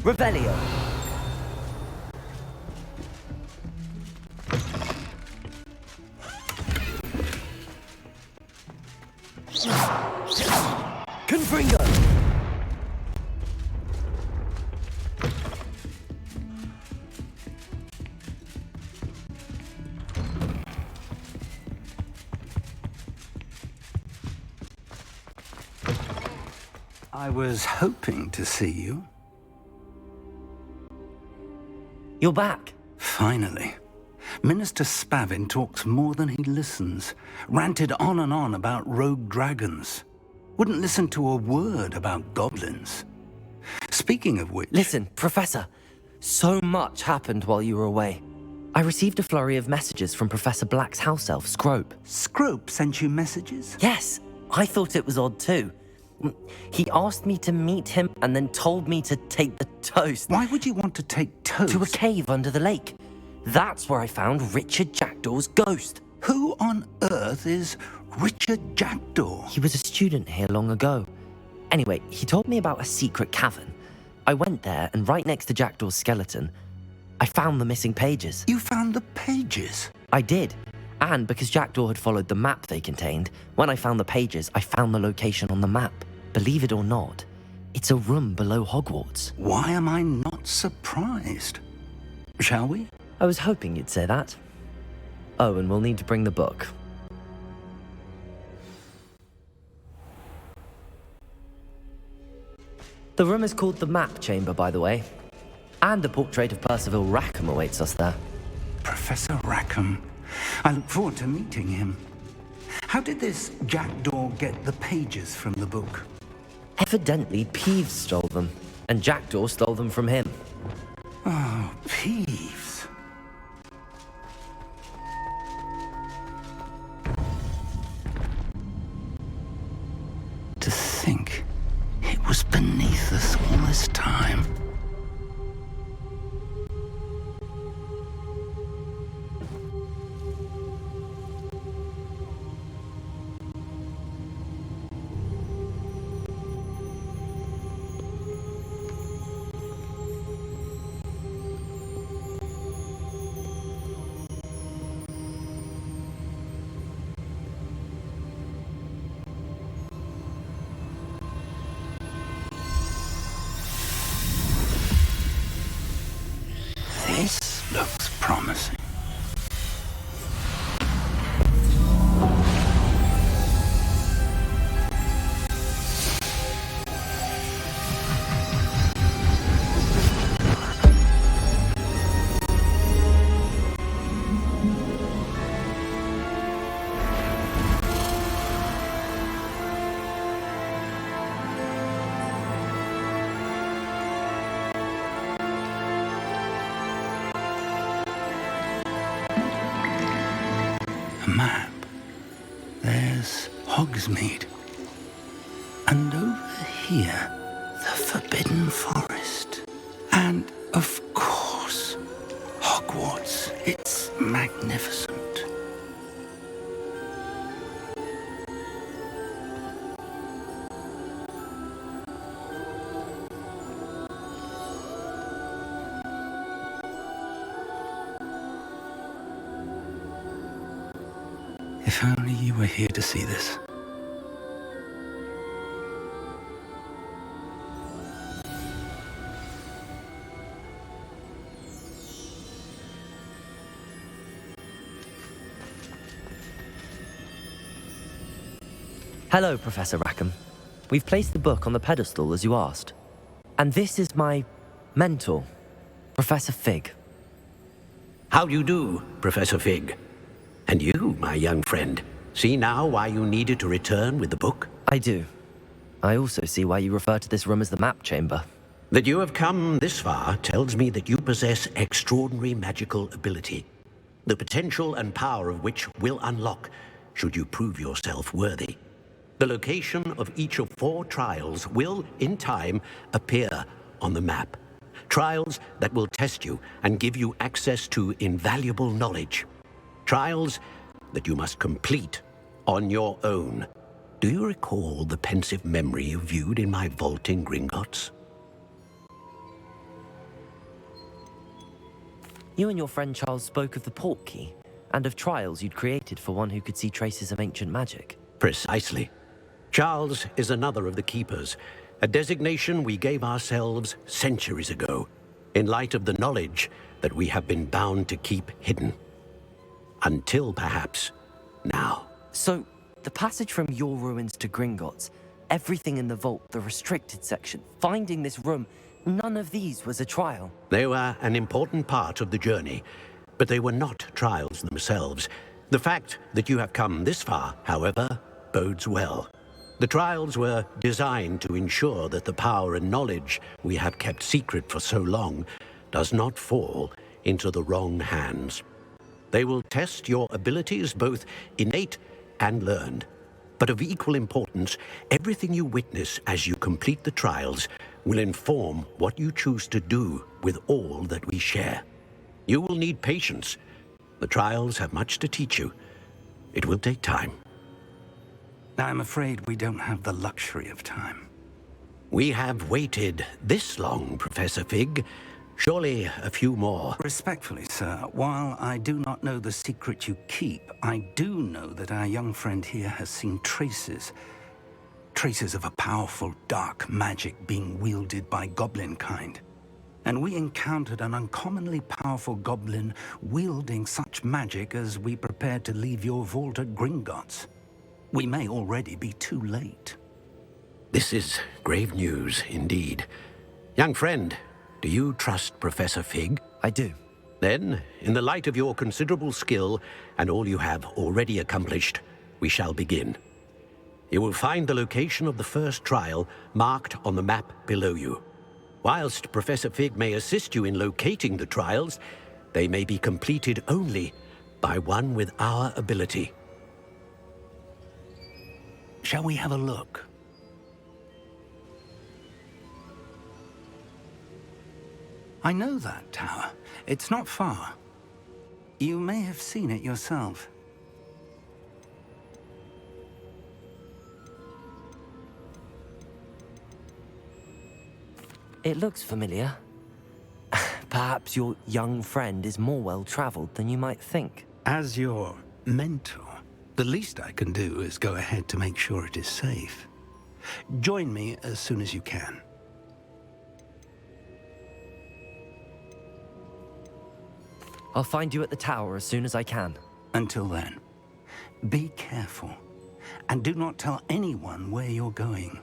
Revelio. Confringo. I was hoping to see you. You're back. Finally. Minister Spavin talks more than he listens. Ranted on and on about rogue dragons. Wouldn't listen to a word about goblins. Speaking of which... Listen, Professor. So much happened while you were away. I received a flurry of messages from Professor Black's house elf, Scrope. Scrope sent you messages? Yes, I thought it was odd too. He asked me to meet him and then told me to take the toast. Why would you want to take toast? To a cave under the lake. That's where I found Richard Jackdaw's ghost. Who on earth is Richard Jackdaw? He was a student here long ago. Anyway, he told me about a secret cavern. I went there, and right next to Jackdaw's skeleton, I found the missing pages. You found the pages? I did. And because Jackdaw had followed the map they contained, when I found the pages, I found the location on the map. Believe it or not, it's a room below Hogwarts. Why am I not surprised? Shall we? I was hoping you'd say that. Oh, and we'll need to bring the book. The room is called the Map Chamber, by the way. And a portrait of Percival Rackham awaits us there. Professor Rackham. I look forward to meeting him. How did this Jackdaw get the pages from the book? Evidently, Peeves stole them, and Jackdaw stole them from him. Oh, Peeves. To think it was beneath us all this time. This looks promising. A map. There's Hogsmeade. And over here, the Forbidden Forest. And, of course, Hogwarts. It's magnificent. If only you were here to see this. Hello, Professor Rackham. We've placed the book on the pedestal as you asked. And this is my mentor, Professor Fig. How do you do, Professor Fig? And you, my young friend, see now why you needed to return with the book? I do. I also see why you refer to this room as the Map Chamber. That you have come this far tells me that you possess extraordinary magical ability, the potential and power of which will unlock should you prove yourself worthy. The location of each of 4 trials will, in time, appear on the map. Trials that will test you and give you access to invaluable knowledge. Trials that you must complete on your own. Do you recall the pensive memory you viewed in my vault in Gringotts? You and your friend Charles spoke of the port key, and of trials you'd created for one who could see traces of ancient magic. Precisely. Charles is another of the Keepers, a designation we gave ourselves centuries ago, in light of the knowledge that we have been bound to keep hidden. Until, perhaps, now. So, the passage from your ruins to Gringotts, everything in the vault, the restricted section, finding this room, none of these was a trial. They were an important part of the journey, but they were not trials themselves. The fact that you have come this far, however, bodes well. The trials were designed to ensure that the power and knowledge we have kept secret for so long does not fall into the wrong hands. They will test your abilities, both innate and learned. But of equal importance, everything you witness as you complete the trials will inform what you choose to do with all that we share. You will need patience. The trials have much to teach you. It will take time. I'm afraid we don't have the luxury of time. We have waited this long, Professor Fig. Surely a few more. Respectfully, sir, while I do not know the secret you keep, I do know that our young friend here has seen traces of a powerful dark magic being wielded by goblin kind. And we encountered an uncommonly powerful goblin wielding such magic as we prepared to leave your vault at Gringotts. We may already be too late. This is grave news indeed. Young friend, do you trust Professor Fig? I do. Then, in the light of your considerable skill and all you have already accomplished, we shall begin. You will find the location of the first trial marked on the map below you. Whilst Professor Fig may assist you in locating the trials, they may be completed only by one with our ability. Shall we have a look? I know that tower. It's not far. You may have seen it yourself. It looks familiar. Perhaps your young friend is more well-traveled than you might think. As your mentor, the least I can do is go ahead to make sure it is safe. Join me as soon as you can. I'll find you at the tower as soon as I can. Until then, be careful, and do not tell anyone where you're going.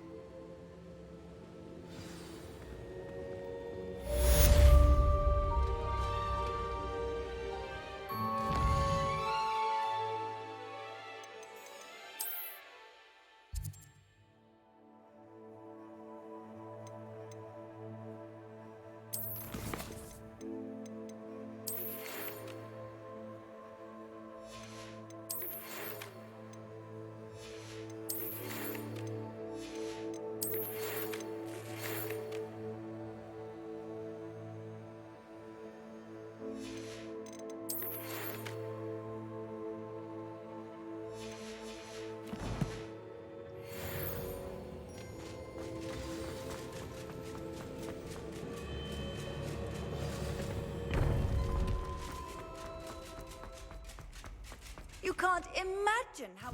You can't imagine how...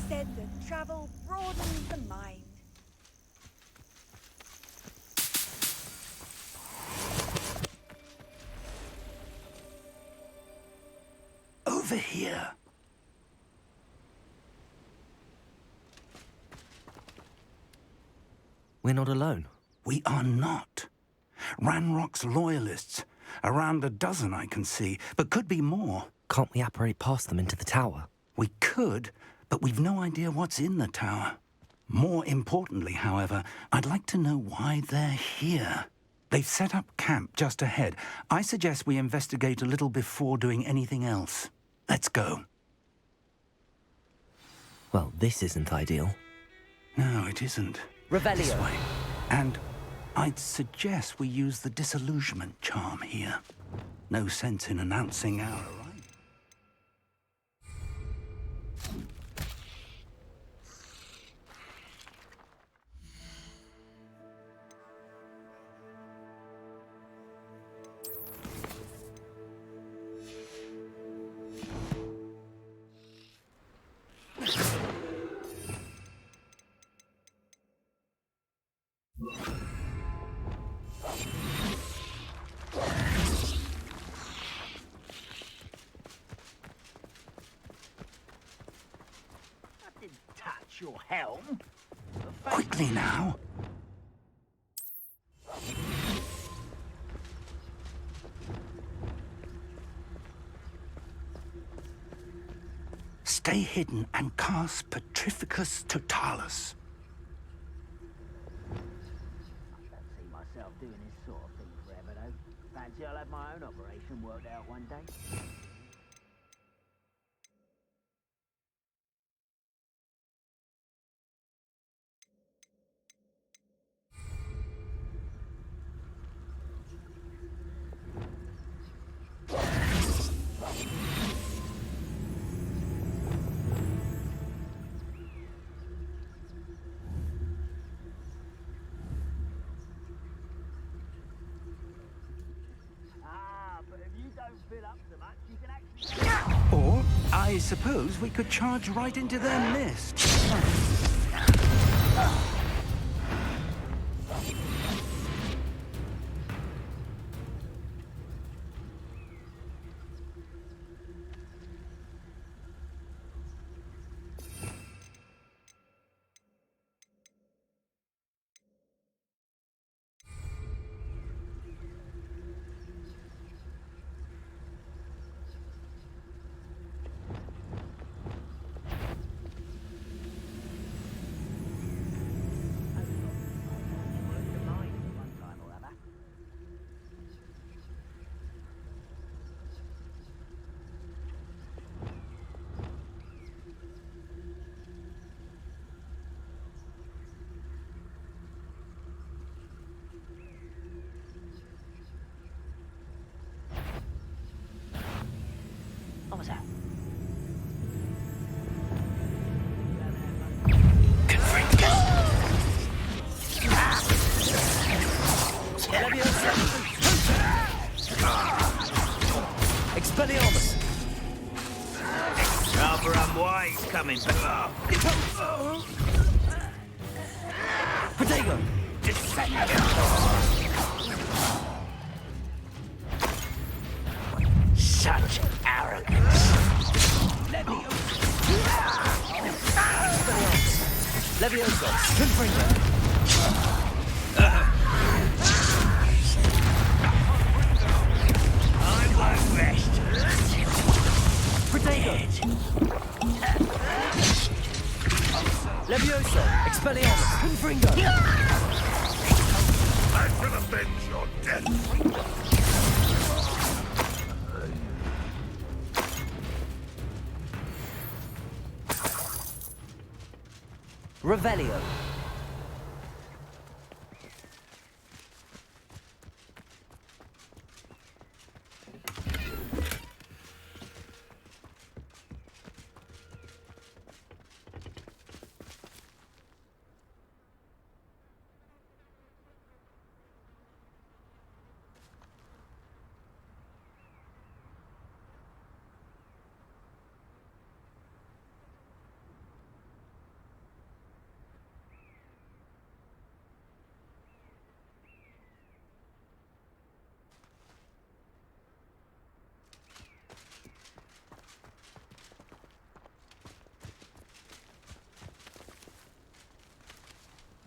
said that travel broadens the mind. Over here. We're not alone. We are not. Ranrock's loyalists. Around a dozen I can see, but could be more. Can't we apparate past them into the tower? We could, but we've no idea what's in the tower. More importantly, however, I'd like to know why they're here. They've set up camp just ahead. I suggest we investigate a little before doing anything else. Let's go. Well, this isn't ideal. No, it isn't. Revelio. This way. And I'd suggest we use the disillusionment charm here. No sense in announcing our arrival. Your helm? Quickly now. Stay hidden and cast Petrificus Totalis. I don't see myself doing this sort of thing forever, though. Fancy I'll have my own operation worked out one day. Or, I suppose we could charge right into their mist. What was that? Expelliarmus! Rather unwise coming back. Protego! Such arrogance. Levioso! Confringo! I won't rest. Protego! Levioso! Expelliarmus! Confringo! I shall avenge your death. Revelio!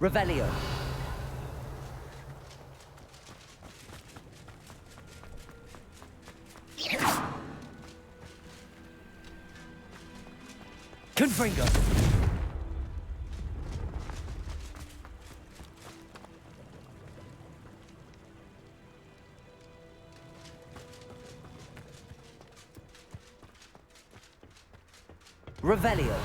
Revelio. Confringo. Revelio.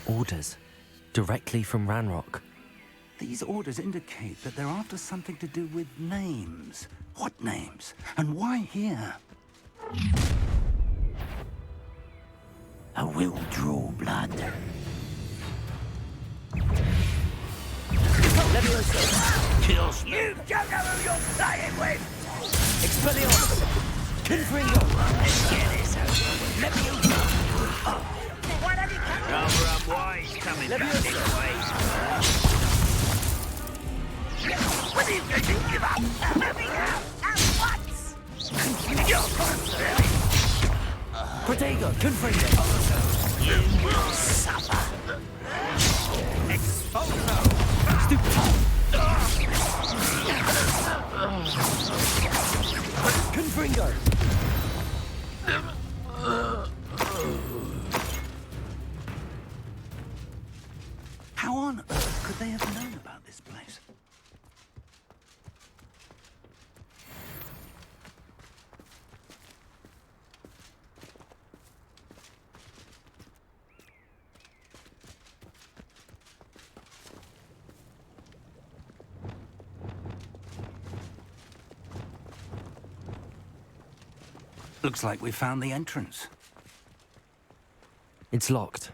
Orders. Directly from Ranrock. These orders indicate that they're after something to do with names. What names? And why here? I will draw blood. Kills me. You don't know who you're playing with! Expelliarmus. Confringo. Let me Rather unwise coming back this way. What are you going to give up? Let me out! At once! Protego. Confringo. You will suffer! Expulso! Stupid. Confringo. How on earth could they have known about this place? Looks like we found the entrance. It's locked.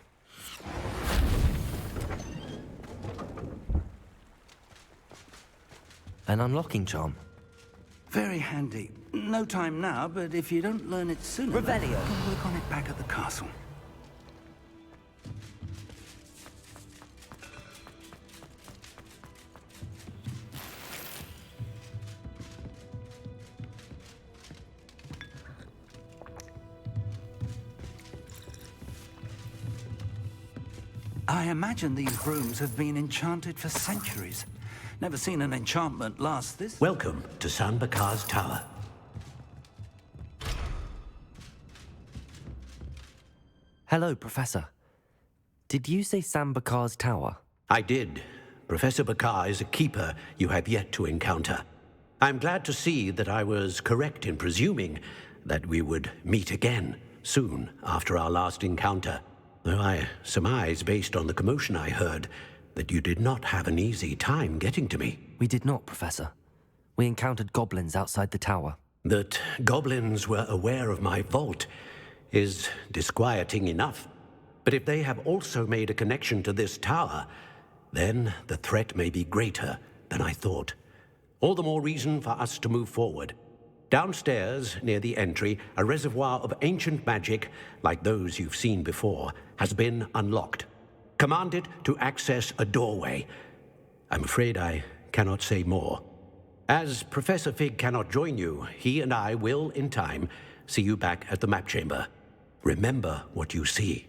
An unlocking charm. Very handy. No time now, but if you don't learn it soon, Revelio. you can work on it back at the castle. I imagine these rooms have been enchanted for centuries. Never seen an enchantment last this... Welcome to San Bakar's Tower. Hello, Professor. Did you say Sambakar's tower? I did. Professor Bakar is a keeper you have yet to encounter. I'm glad to see that I was correct in presuming that we would meet again soon after our last encounter. Though I surmise, based on the commotion I heard, that you did not have an easy time getting to me. We did not, Professor. We encountered goblins outside the tower. That goblins were aware of my vault is disquieting enough. But if they have also made a connection to this tower, then the threat may be greater than I thought. All the more reason for us to move forward. Downstairs, near the entry, a reservoir of ancient magic, like those you've seen before, has been unlocked. Commanded to access a doorway. I'm afraid I cannot say more. As Professor Fig cannot join you, he and I will, in time, see you back at the map chamber. Remember what you see.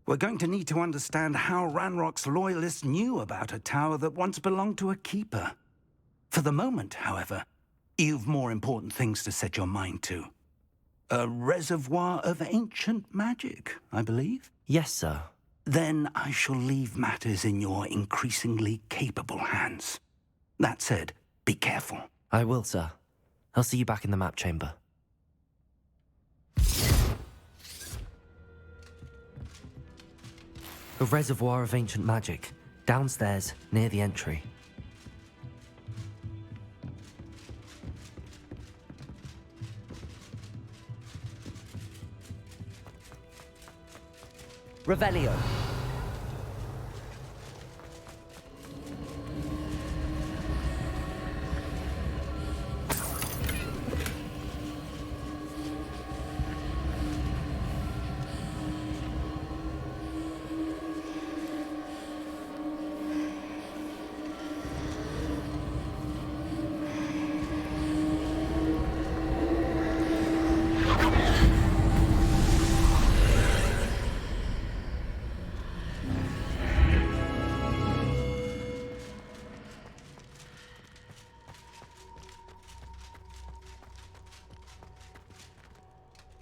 We're going to need to understand how Ranrock's loyalists knew about a tower that once belonged to a keeper. For the moment, however, you've more important things to set your mind to. A reservoir of ancient magic, I believe? Yes, sir. Then I shall leave matters in your increasingly capable hands. That said, be careful. I will, sir. I'll see you back in the map chamber. A reservoir of ancient magic, downstairs, near the entry. Revelio.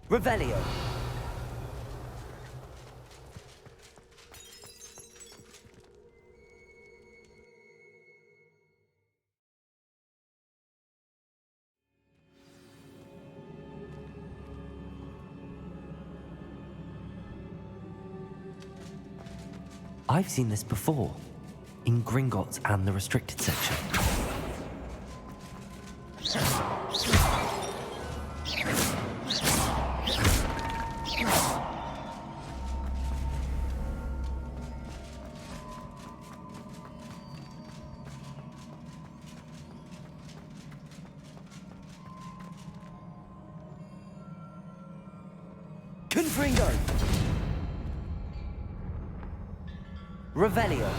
Revelio. I've seen this before, in Gringotts and the restricted section. Confringo! Revelio.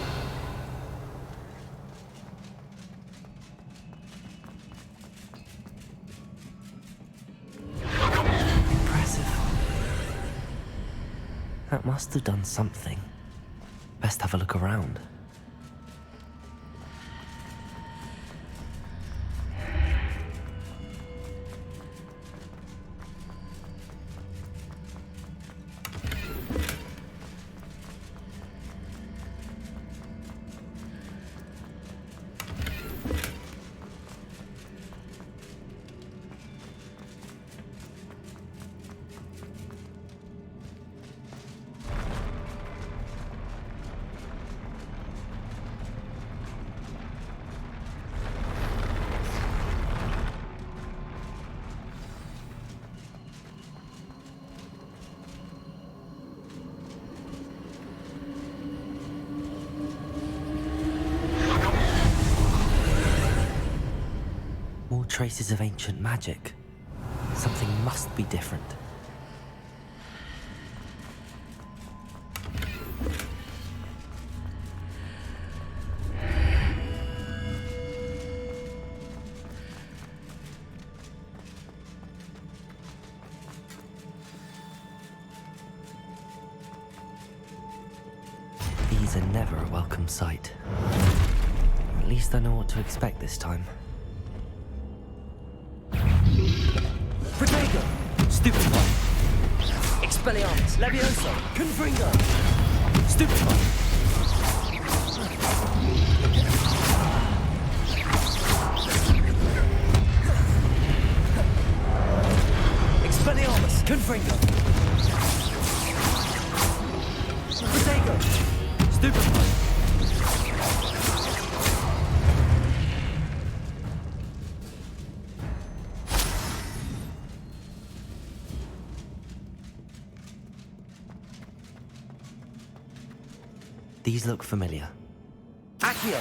Impressive. That must have done something. Best have a look around. More traces of ancient magic. Something must be different. These are never a welcome sight. At least I know what to expect this time. Protego! Stupefy! Expelliarmus! Levioso! Confringo! Stupefy! Expelliarmus! Confringo! Protego! Stupefy! These look familiar. Accio!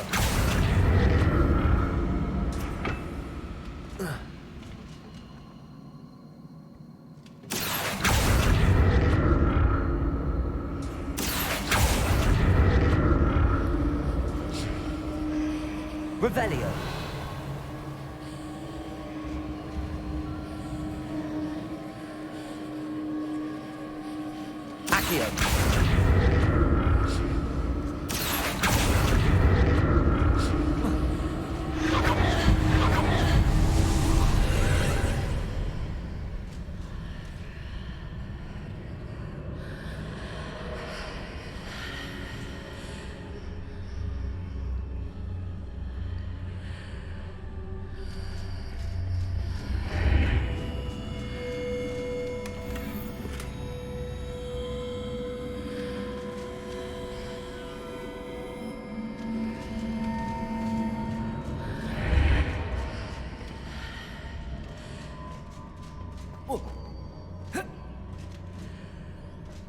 Revelio. Accio.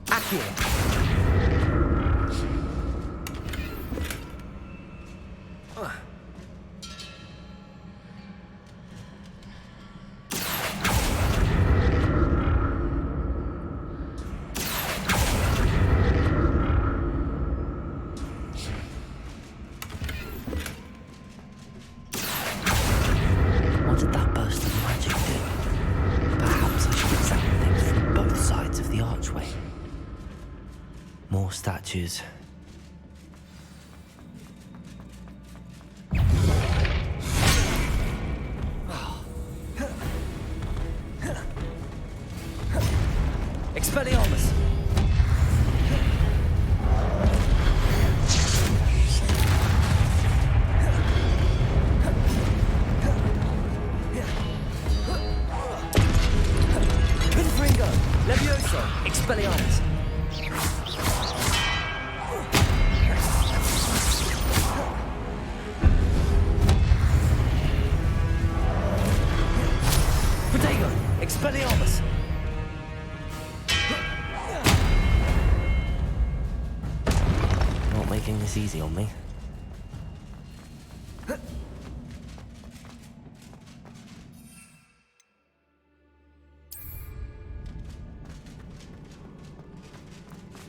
Accio. What did that burst of magic do? Perhaps I should examine things from both sides of the archway. More statues.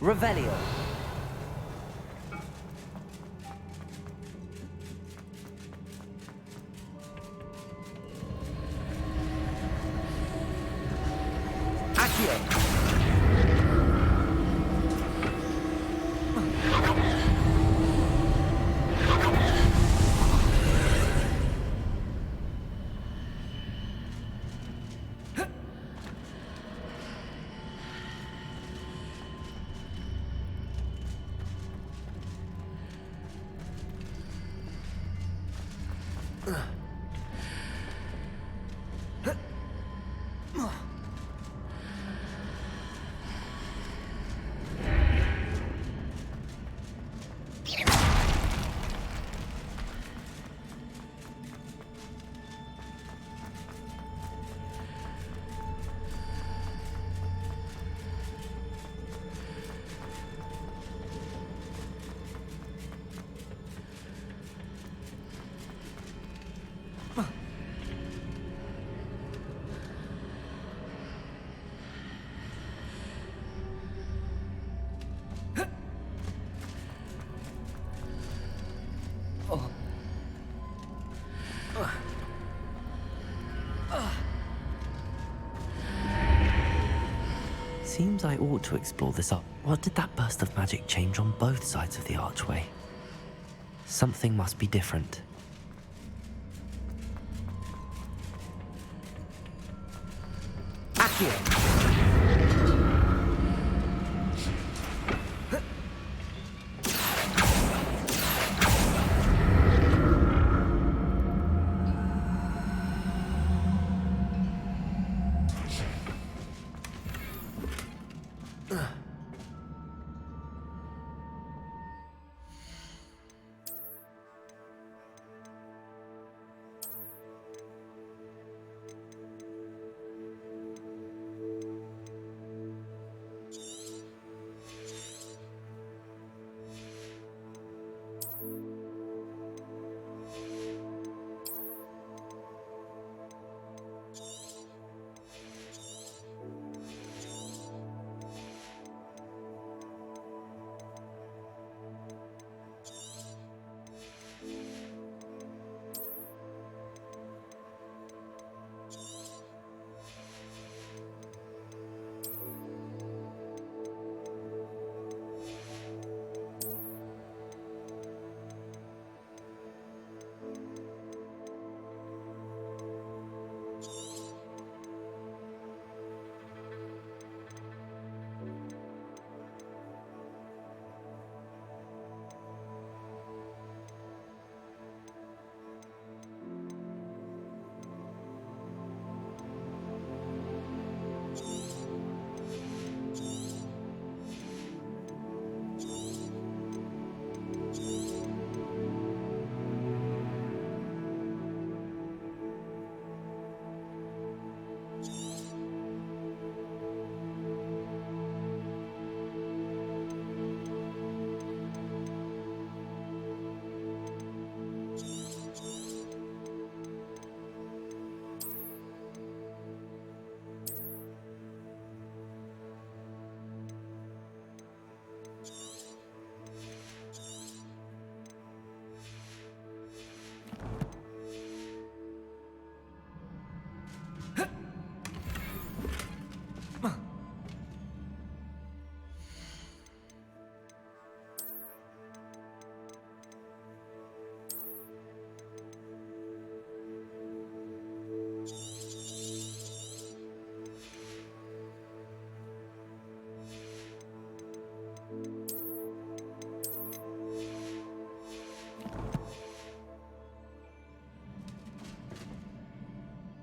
Revelio. Accio. Seems I ought to explore this up. What did that burst of magic change on both sides of the archway? Something must be different. Accio!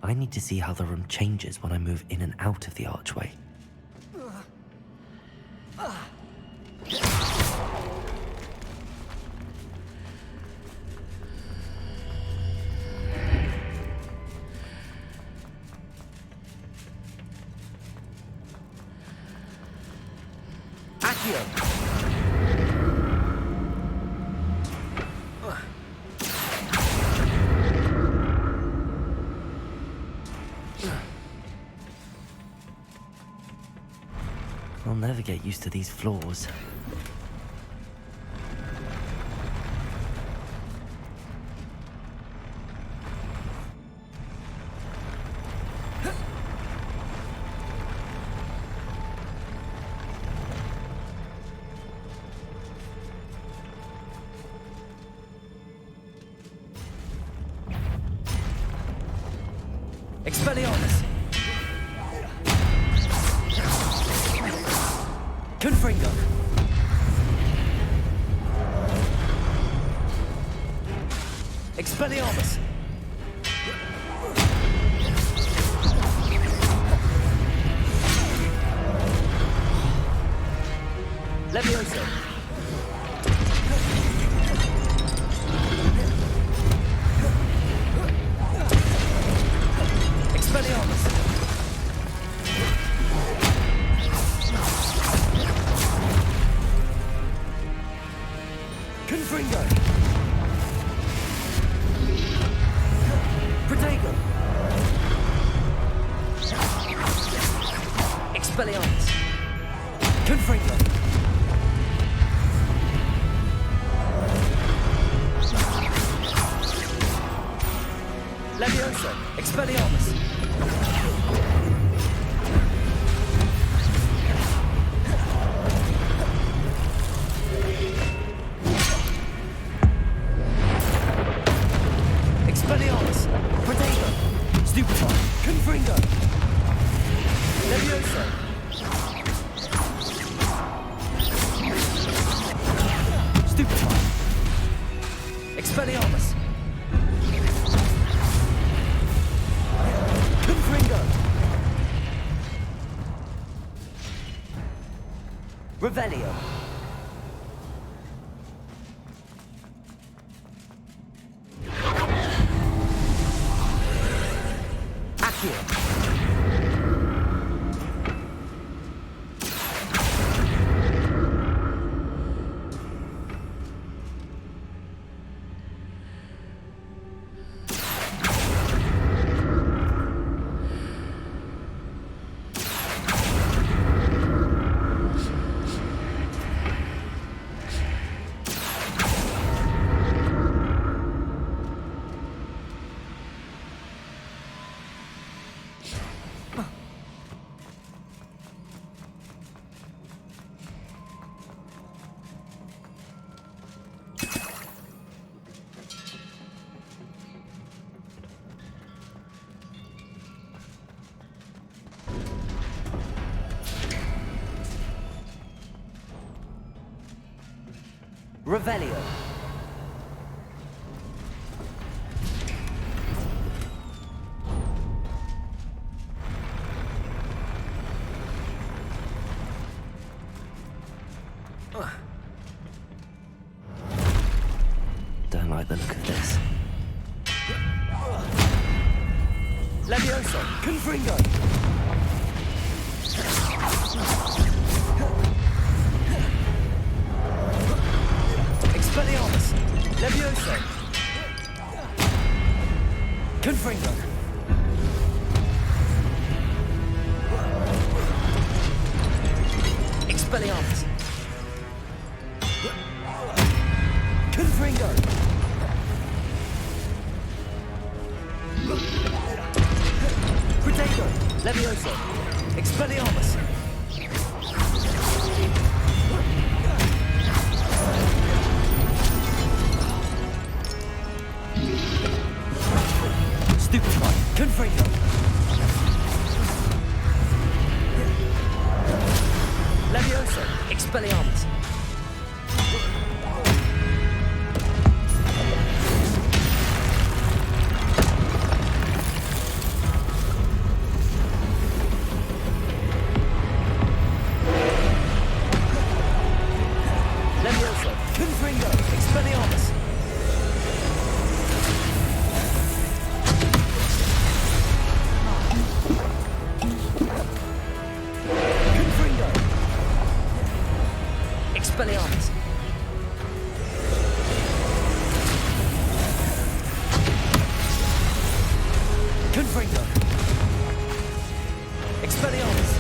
I need to see how the room changes when I move in and out of the archway. Accio! never get used to these floors. Expelliarmus! Confringo! Expelliarmus! Levioso! Expelliarmus! Confringo! Protego! Expelliarmus! Confringo! Levioso! Expelliarmus! Expelliarmus! Protego! Stupefy! Confringo! Levioso! Stupefy! Expelliarmus! Confringo! Revelio! Accio! Revelio. Don't like the look of this. Levioso. Confringo. Expelliarmus! Levioso! Confringo! Expelliarmus! Confringo! Protego! Levioso! Expelliarmus! Stupefy! Confringo! Levioso! Expelliarmus! Levioso! Confringo! Expelliarmus! Confringo! Expelliarmus! Confringo! Expelliarmus!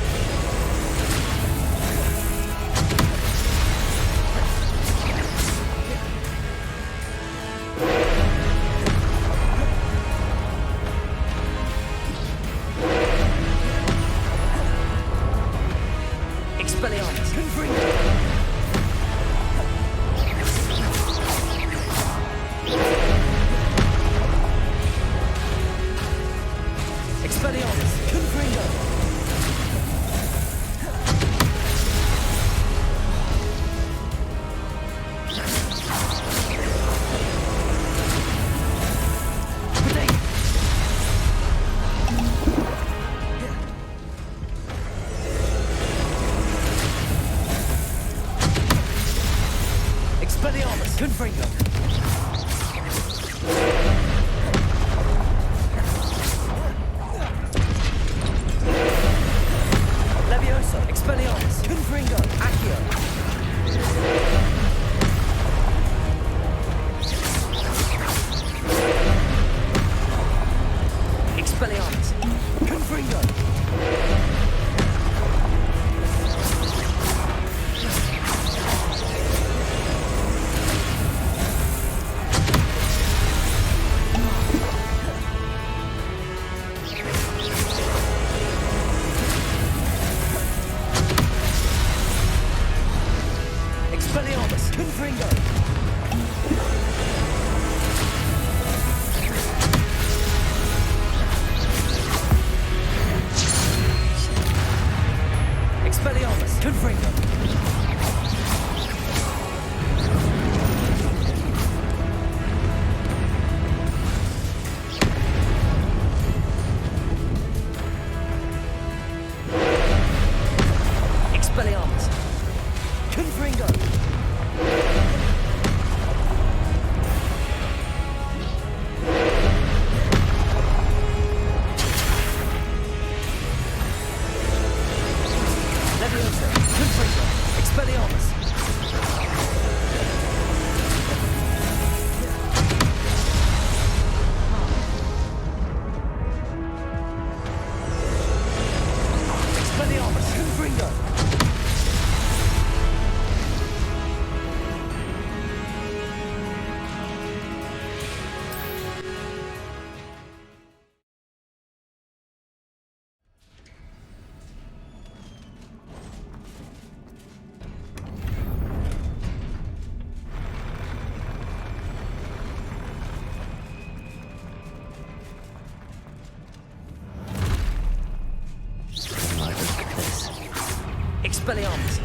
Expelliarmus.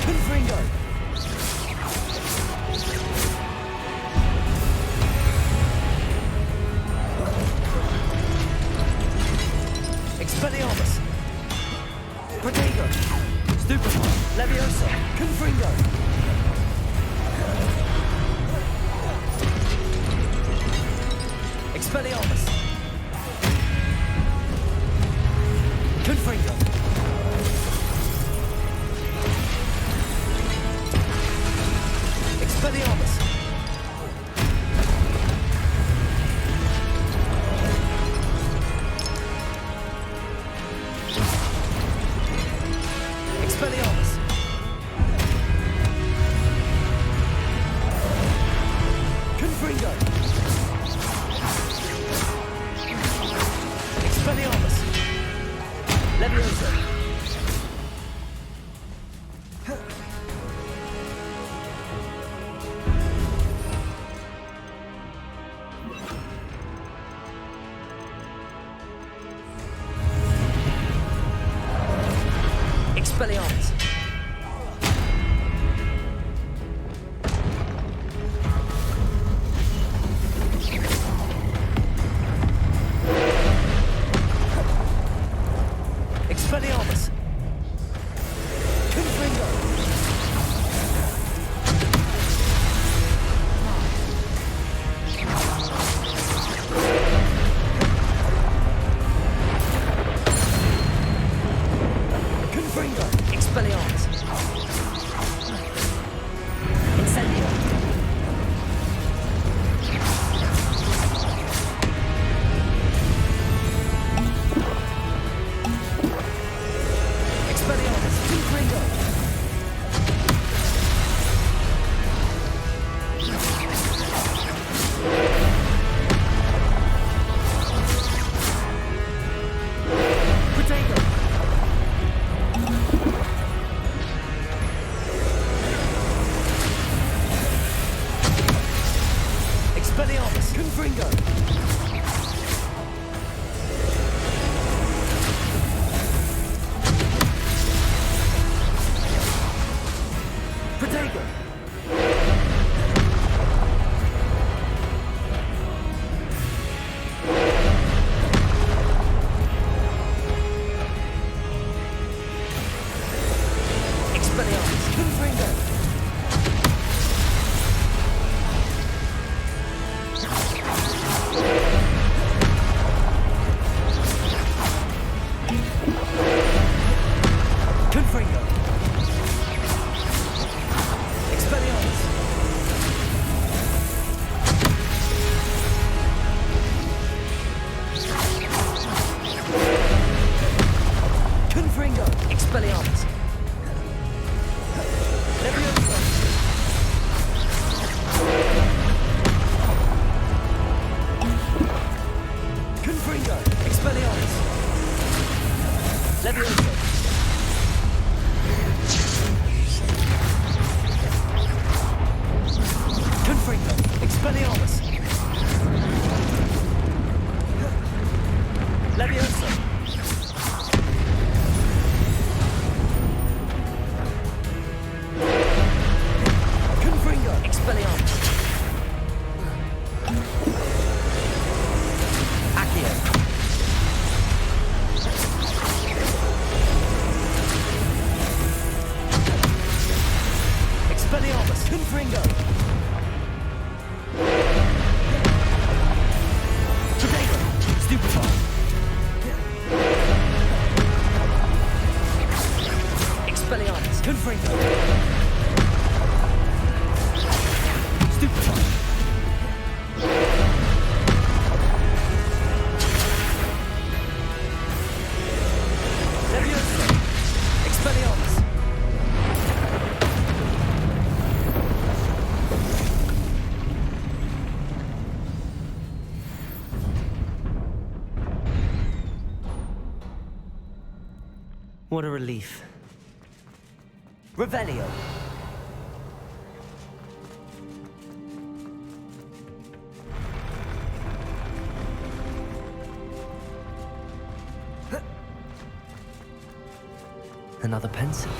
Confringo. Expelliarmus. Protego. Stupefy. Leviosa. Confringo. Expelliarmus. Confringo. Expelliarmus. Expelliarmus. Confringo. Expelliarmus. Leviosa. Expelliarmus. Expelliarmus. Confringo. Confringo. Expelliarmus. Incendio. Expelliarmus. Confringo. Protego. Expelliarmus. Confringo. Protego. Expelliarmus. Confringo. Confringo. Expelliarmus. Confringo. Expelliarmus. Leviosa. Confringo. Expelliarmus. Leviosa. Confringo. Expelliarmus. Leviosa. Confringo. Expelliarmus. Accio. Expelliarmus. Confringo. Protego. Stupefy. Expelliarmus. Confringo. Stupefy. Leviosa. Expelliarmus. What a relief. Revelio. Another pensive.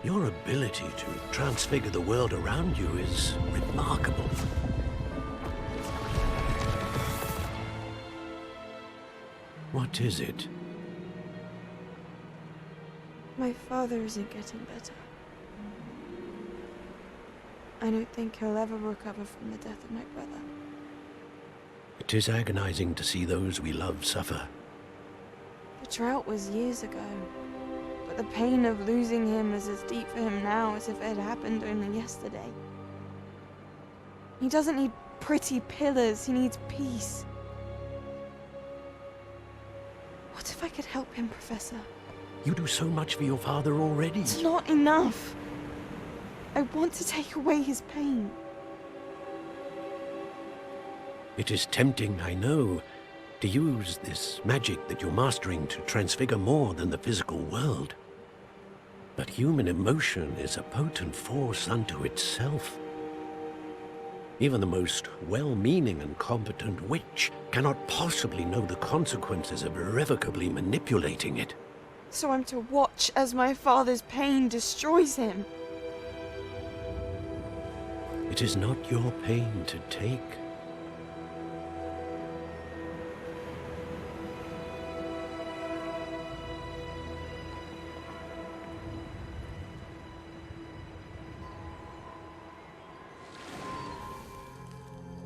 Your ability to transfigure the world around you is remarkable. What is it? My father isn't getting better. I don't think he'll ever recover from the death of my brother. It is agonizing to see those we love suffer. The drought was years ago, but the pain of losing him is as deep for him now as if it had happened only yesterday. He doesn't need pretty pillars, he needs peace. What if I could help him, Professor? You do so much for your father already. It's not enough. I want to take away his pain. It is tempting, I know, to use this magic that you're mastering to transfigure more than the physical world. But human emotion is a potent force unto itself. Even the most well-meaning and competent witch cannot possibly know the consequences of irrevocably manipulating it. So I'm to watch as my father's pain destroys him. It is not your pain to take.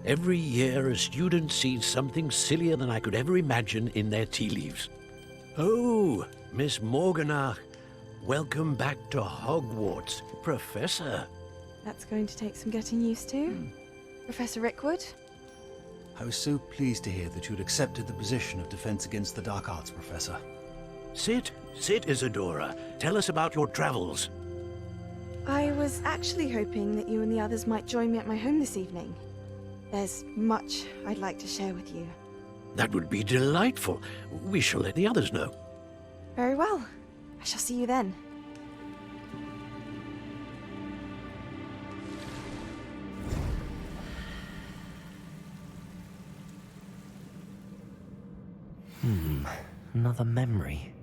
Every year, a student sees something sillier than I could ever imagine in their tea leaves. Oh, Miss Morganach, welcome back to Hogwarts, Professor. That's going to take some getting used to. Professor Rickwood? I was so pleased to hear that you'd accepted the position of Defense Against the Dark Arts, Professor. Sit, Isadora. Tell us about your travels. I was actually hoping that you and the others might join me at my home this evening. There's much I'd like to share with you. That would be delightful. We shall let the others know. Very well. I shall see you then. Another memory.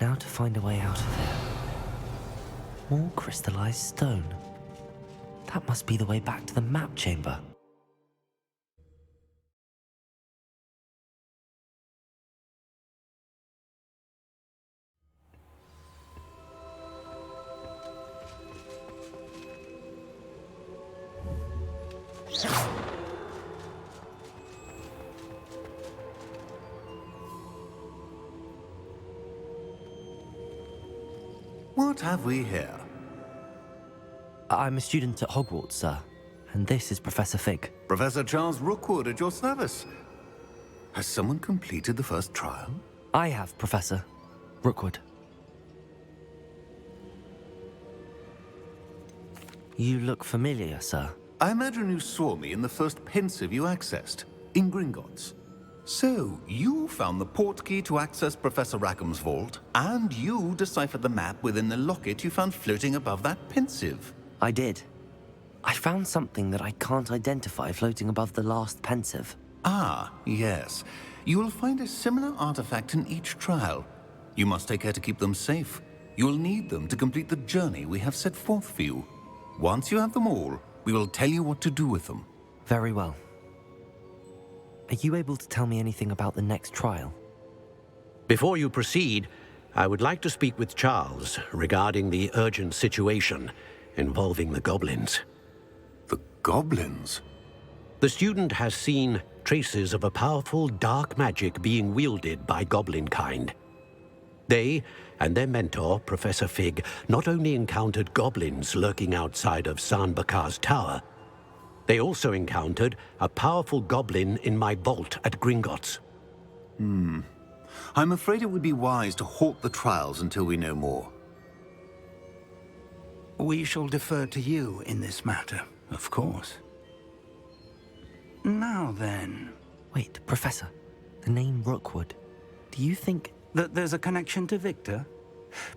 Now to find a way out of here. More crystallized stone. That must be the way back to the map chamber. What have we here? I'm a student at Hogwarts, sir. And this is Professor Fig. Professor Charles Rookwood at your service. Has someone completed the first trial? I have, Professor Rookwood. You look familiar, sir. I imagine you saw me in the first pensive you accessed, in Gringotts. So, you found the portkey to access Professor Rackham's vault, and you deciphered the map within the locket you found floating above that pensive. I did. I found something that I can't identify floating above the last pensive. Ah, yes. You will find a similar artifact in each trial. You must take care to keep them safe. You will need them to complete the journey we have set forth for you. Once you have them all, we will tell you what to do with them. Very well. Are you able to tell me anything about the next trial? Before you proceed, I would like to speak with Charles regarding the urgent situation involving the goblins. The goblins? The student has seen traces of a powerful dark magic being wielded by goblin kind. They and their mentor, Professor Fig, not only encountered goblins lurking outside of San Bakar's tower, they also encountered a powerful goblin in my vault at Gringotts. I'm afraid it would be wise to halt the trials until we know more. We shall defer to you in this matter, of course. Now then... Wait, Professor. The name Rookwood. Do you think... that there's a connection to Victor?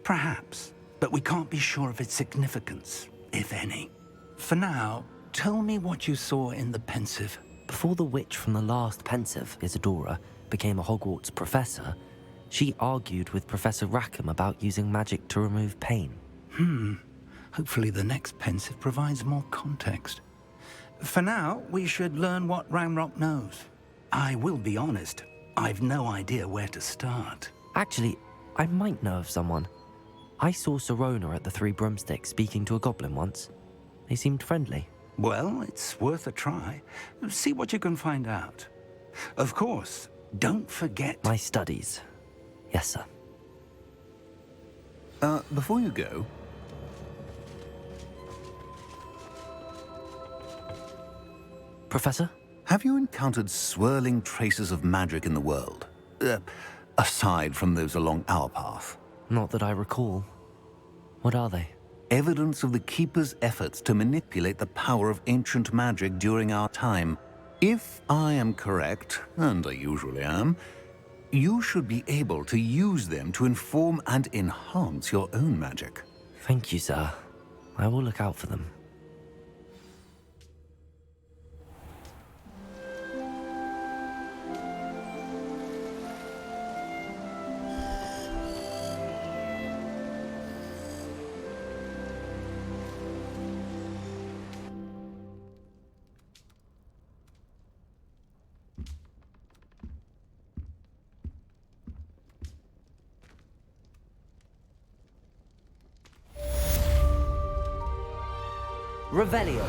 Perhaps, but we can't be sure of its significance, if any. For now, tell me what you saw in the Pensive. Before the witch from the last Pensive, Isadora, became a Hogwarts professor, she argued with Professor Rackham about using magic to remove pain. Hopefully the next Pensive provides more context. For now, we should learn what Ranrock knows. I will be honest, I've no idea where to start. Actually, I might know of someone. I saw Sirona at the Three Broomsticks speaking to a goblin once. They seemed friendly. Well, it's worth a try. See what you can find out. Of course, don't forget... My studies. Yes, sir. Before you go... Professor? Have you encountered swirling traces of magic in the world? Aside from those along our path? Not that I recall. What are they? Evidence of the Keeper's efforts to manipulate the power of ancient magic during our time. If I am correct, and I usually am, you should be able to use them to inform and enhance your own magic. Thank you, sir. I will look out for them. Revelio.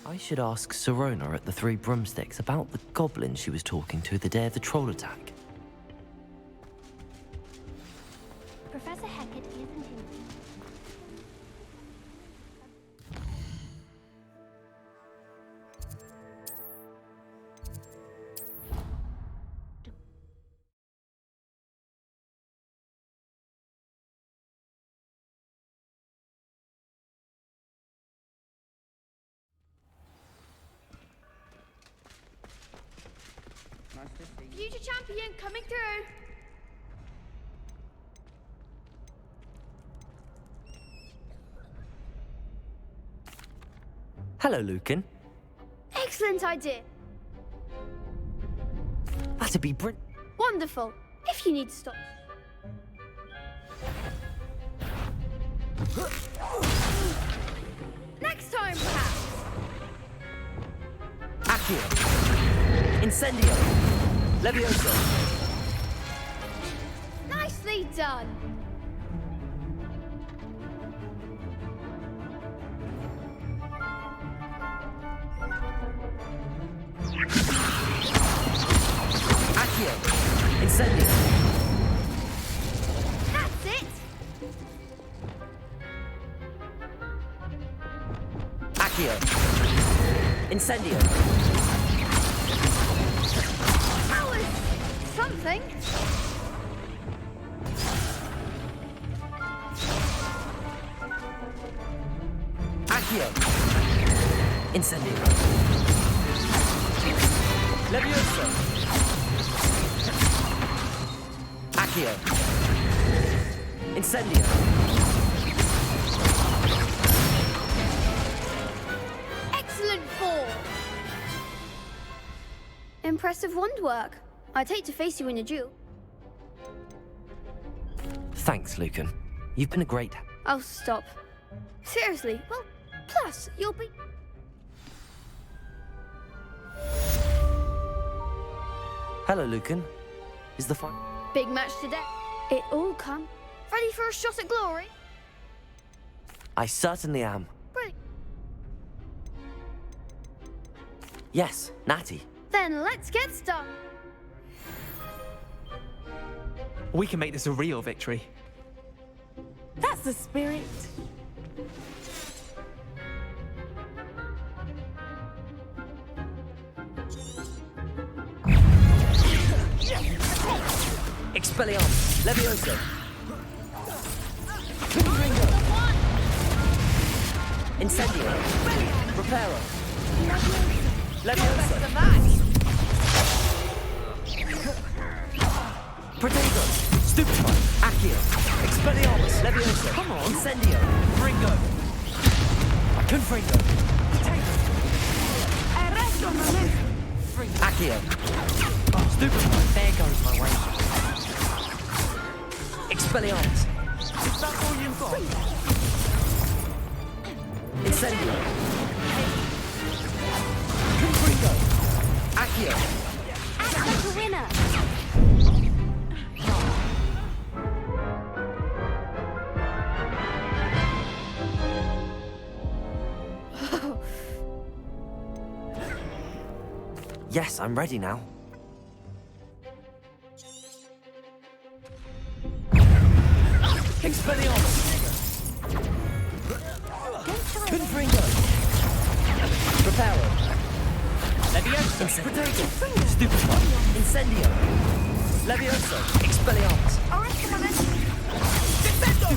I should ask Sirona at the Three Broomsticks about the goblin she was talking to the day of the troll attack. Professor Hackett isn't in. Future champion coming through. Hello, Lucan. Excellent idea. That'd be brilliant. Wonderful. If you need to stop. Next time, perhaps. Accio. Incendio. Levioso. Nicely done. Accio. Incendio. That's it. Accio. Incendio. something. Accio. Incendio. Levioso. Accio. Incendio. Excellent fall. Impressive wand work. I'd hate to face you in a duel. Thanks, Lucan. You've been a great... Oh, stop. Seriously, well, plus, you'll be... Hello, Lucan. Is the fight... Big match today. It all come. Ready for a shot at glory? I certainly am. Brilliant. Yes, Natty. Then let's get started. We can make this a real victory. That's the spirit. Expelliarmus. Levioso. Incendio. Reparo. Levioso. Protego. Stupefy. Accio. Expelliarmus. Levioso. Come on. Incendio. Fringo. Confringo. Accio. Stupefy. There goes my way. Expelliarmus. Is that all you've got? Incendio. Confringo. Accio. Like a winner. Yes, I'm ready now. Expelliarmus. Confringo. Reparo. Levioso. Protego. Stupefy. Incendio. Levioso. Expelliarmus. Defendo.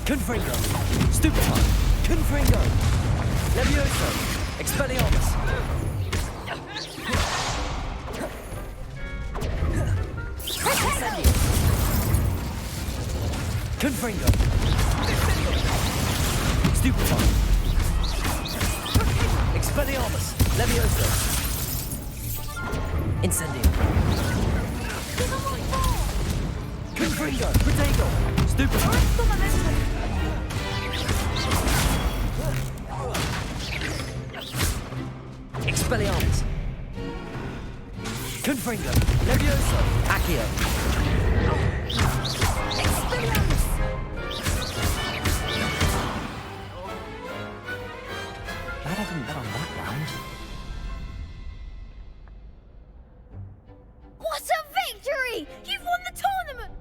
Confringo. Stupefy. Confringo. Levioso. Expelliarmus. Incendio. Confringo. Stupefy. Expelliarmus. Levioso. Incendio. Confringo. Protego. Stupefy. Expelliarmus. Confringo. Levioso. Accio. Expelliarmus. Glad I didn't bet on that round. What a victory! You've won the tournament!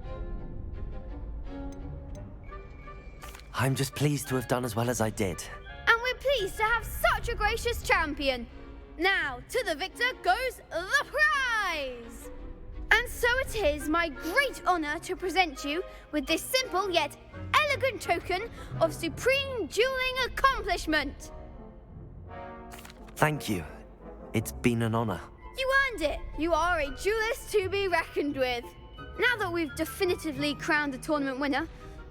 I'm just pleased to have done as well as I did. And we're pleased to have such a gracious champion. Now, to the victor goes the prize! And so it is my great honor to present you with this simple yet elegant token of supreme dueling accomplishment. Thank you. It's been an honor. You earned it. You are a duelist to be reckoned with. Now that we've definitively crowned the tournament winner,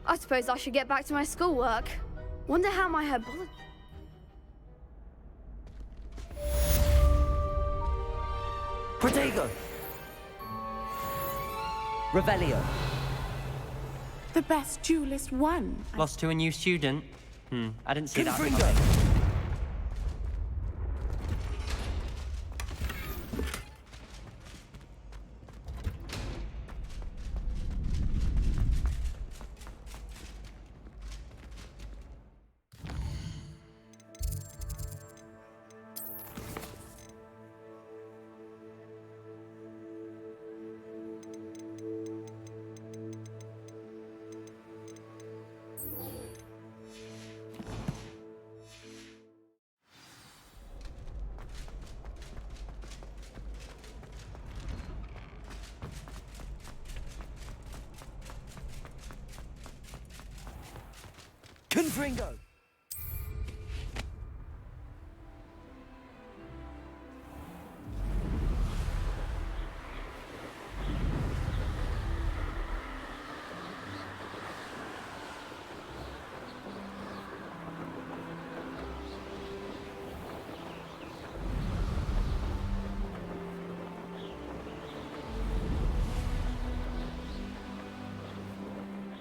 I suppose I should get back to my schoolwork. Wonder how my herbology... Protego. Revelio. The best duelist won. Lost to a new student? I didn't see that. Confringo. Leave Ringo!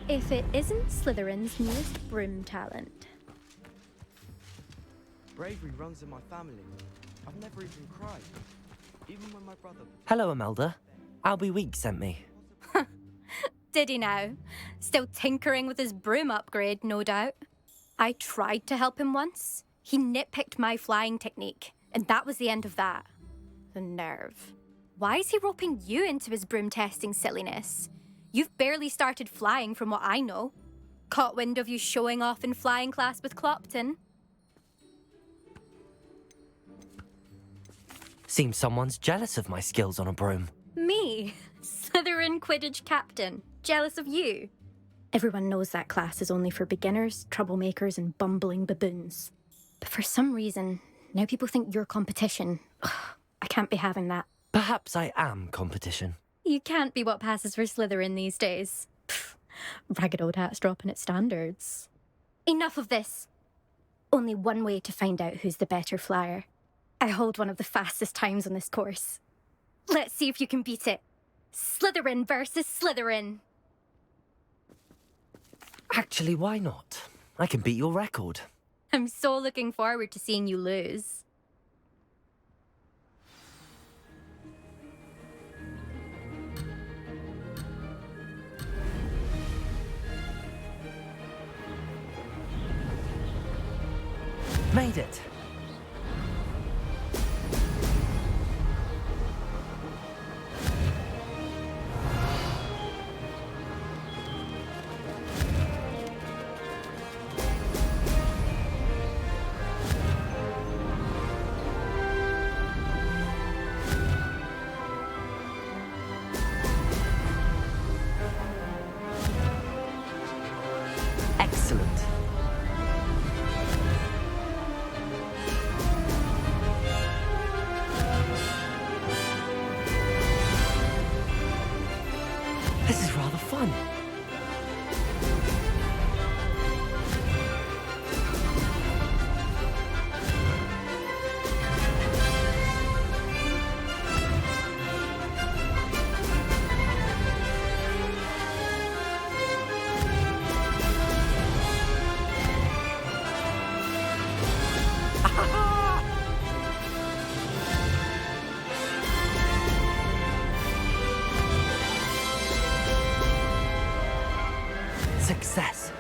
If it isn't Slytherin's newest broom talent. Bravery runs in my family. I've never even cried. Even when my brother... Hello, Imelda. Albie Weeks sent me. Did he now? Still tinkering with his broom upgrade, no doubt. I tried to help him once. He nitpicked my flying technique, and that was the end of that. The nerve. Why is he roping you into his broom testing silliness? You've barely started flying from what I know. Caught wind of you showing off in flying class with Clopton. Seems someone's jealous of my skills on a broom. Me? Slytherin Quidditch captain. Jealous of you? Everyone knows that class is only for beginners, troublemakers, and bumbling baboons. But for some reason, now people think you're competition. Ugh, I can't be having that. Perhaps I am competition. You can't be what passes for Slytherin these days. Pfft, ragged old hat's dropping its standards. Enough of this. Only one way to find out who's the better flyer. I hold one of the fastest times on this course. Let's see if you can beat it. Slytherin versus Slytherin. Actually, why not? I can beat your record. I'm so looking forward to seeing you lose. Made it. Excellent. This is rather fun. Success.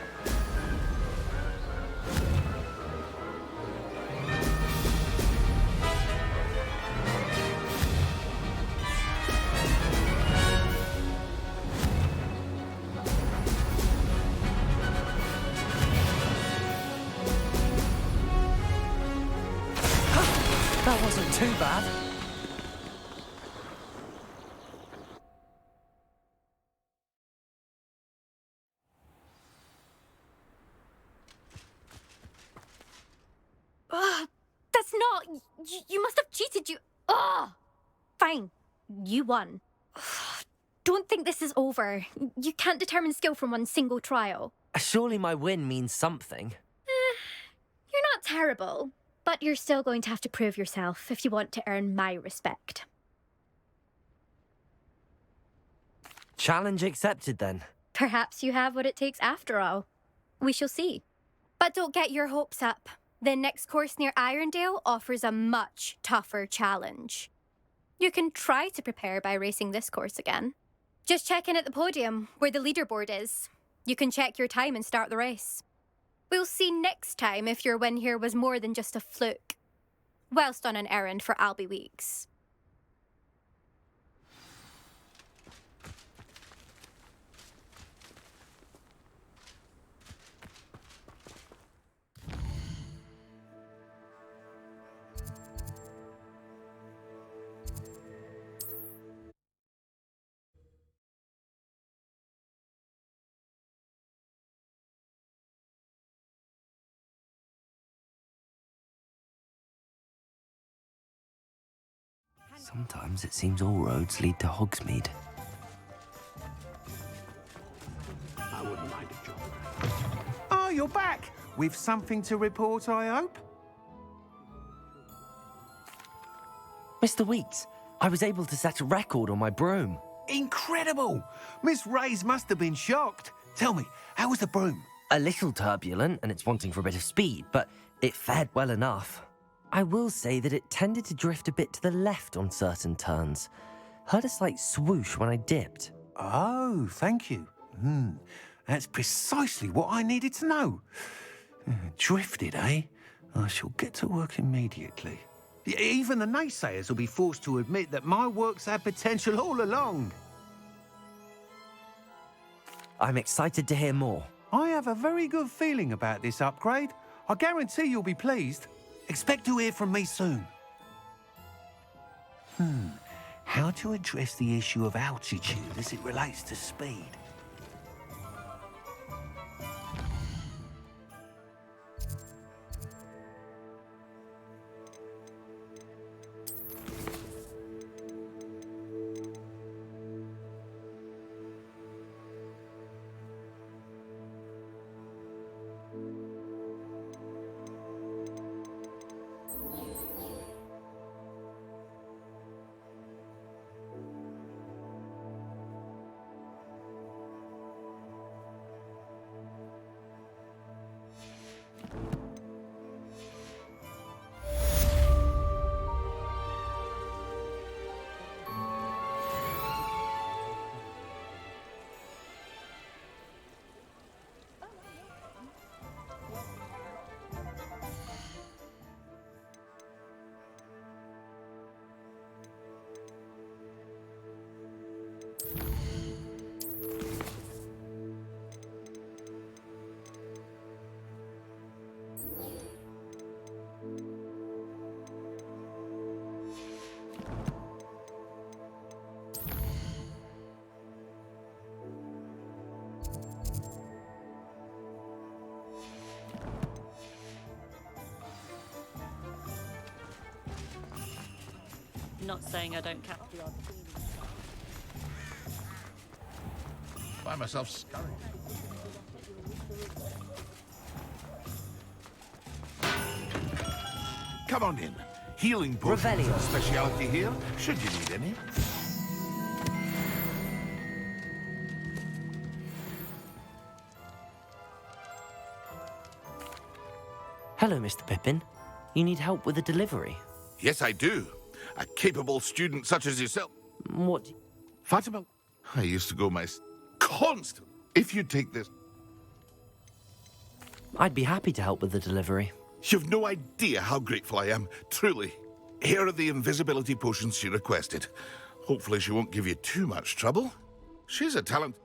That wasn't too bad. That's not... You must have cheated, you... Ugh! Fine. You won. Don't think this is over. You can't determine skill from one single trial. Surely my win means something. You're not terrible, but you're still going to have to prove yourself if you want to earn my respect. Challenge accepted, then. Perhaps you have what it takes after all. We shall see. But don't get your hopes up. The next course near Irondale offers a much tougher challenge. You can try to prepare by racing this course again. Just check in at the podium, where the leaderboard is. You can check your time and start the race. We'll see next time if your win here was more than just a fluke. Whilst on an errand for Albie Weeks. Sometimes it seems all roads lead to Hogsmeade. I wouldn't mind a job. Oh, you're back! With something to report, I hope? Mr. Weeks, I was able to set a record on my broom. Incredible! Miss Reyes must have been shocked. Tell me, how was the broom? A little turbulent, and it's wanting for a bit of speed, but it fared well enough. I will say that it tended to drift a bit to the left on certain turns. Heard a slight swoosh when I dipped. Oh, thank you. That's precisely what I needed to know. Drifted, eh? I shall get to work immediately. Even the naysayers will be forced to admit that my work's had potential all along. I'm excited to hear more. I have a very good feeling about this upgrade. I guarantee you'll be pleased. Expect to hear from me soon. How to address the issue of altitude as it relates to speed? Not saying I don't catch the odd feeling. Find myself scurrying. Come on in. Healing potions is a speciality here, should you need any. Hello, Mr. Pippin. You need help with a delivery? Yes, I do. A capable student such as yourself. What? Fatima, I used to go constant. If you take this... I'd be happy to help with the delivery. You've no idea how grateful I am, truly. Here are the invisibility potions she requested. Hopefully she won't give you too much trouble. She's a talent...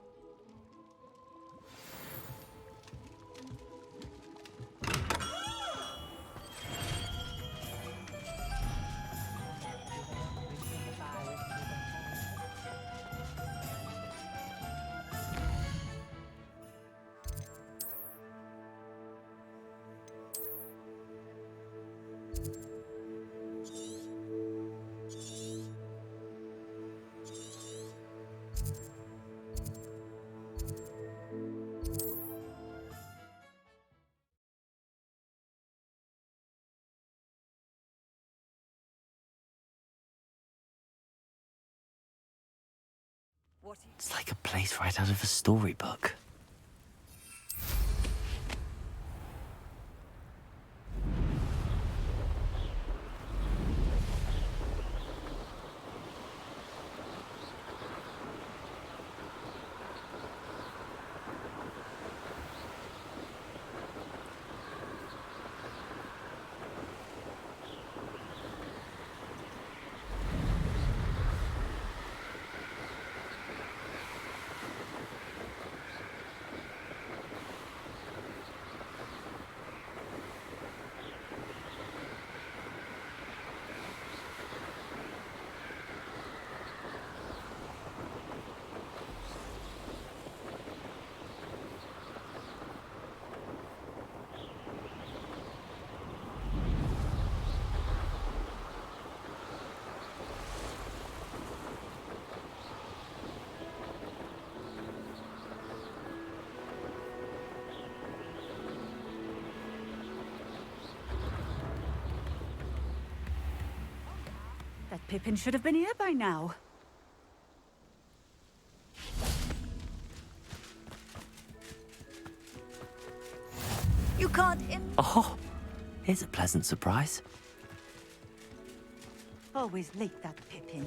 It's like a place right out of a storybook. Pippin should have been here by now. You can't Oh, here's a pleasant surprise. always late, that Pippin.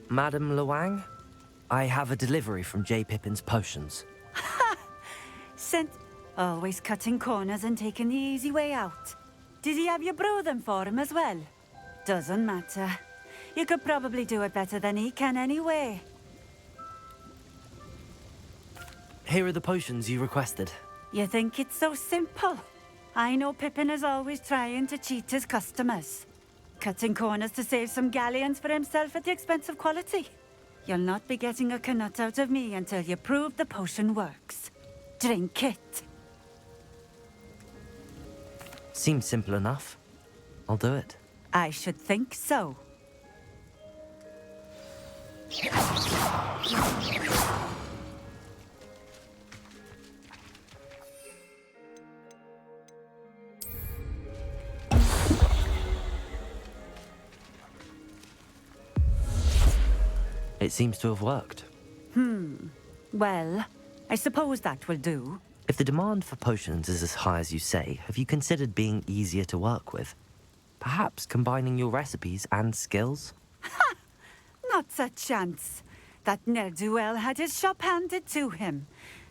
Madame Luang, I have a delivery from J. Pippin's potions. Sent. Always cutting corners and taking the easy way out. Did he have you brew them for him as well? Doesn't matter. You could probably do it better than he can anyway. Here are the potions you requested. You think it's so simple? I know Pippin is always trying to cheat his customers. Cutting corners to save some galleons for himself at the expense of quality. You'll not be getting a canut out of me until you prove the potion works. Drink it. Seems simple enough. I'll do it. I should think so. It seems to have worked. Well, I suppose that will do. If the demand for potions is as high as you say, have you considered being easier to work with? Perhaps combining your recipes and skills? Not a chance. That ne'er-do-well had his shop handed to him.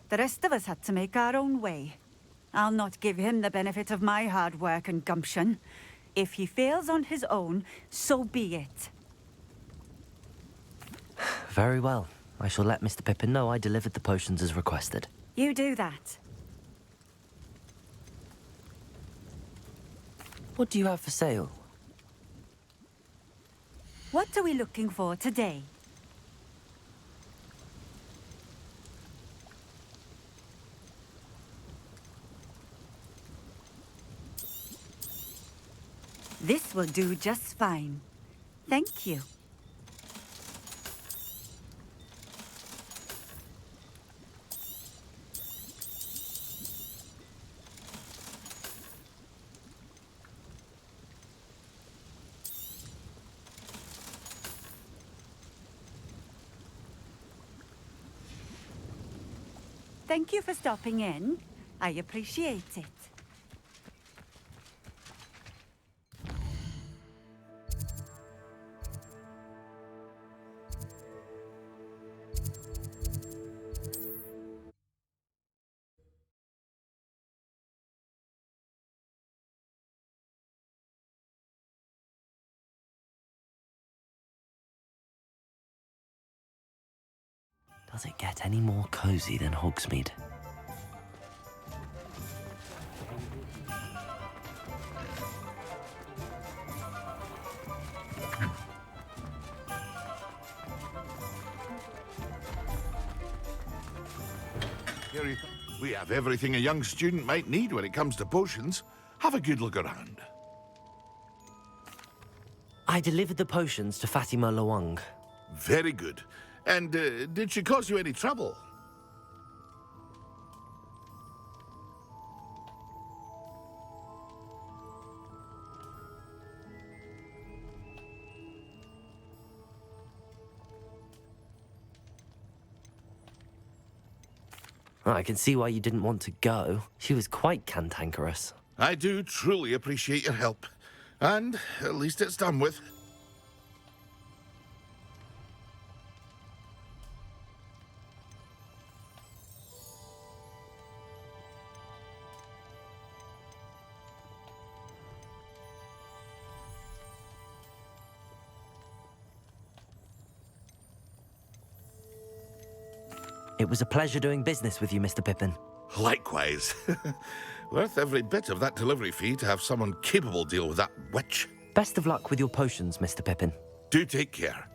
The rest of us had to make our own way. I'll not give him the benefit of my hard work and gumption. If he fails on his own, so be it. Very well. I shall let Mr. Pippin know I delivered the potions as requested. You do that. What do you have for sale? What are we looking for today? This will do just fine. Thank you. Thank you for stopping in. I appreciate it. Does it get any more cozy than Hogsmeade? Here we have everything a young student might need when it comes to potions. Have a good look around. I delivered the potions to Fatima Luang. Very good. And did she cause you any trouble? I can see why you didn't want to go. She was quite cantankerous. I do truly appreciate your help. And at least it's done with. It was a pleasure doing business with you, Mr. Pippin. Likewise. Worth every bit of that delivery fee to have someone capable deal with that witch. Best of luck with your potions, Mr. Pippin. Do take care.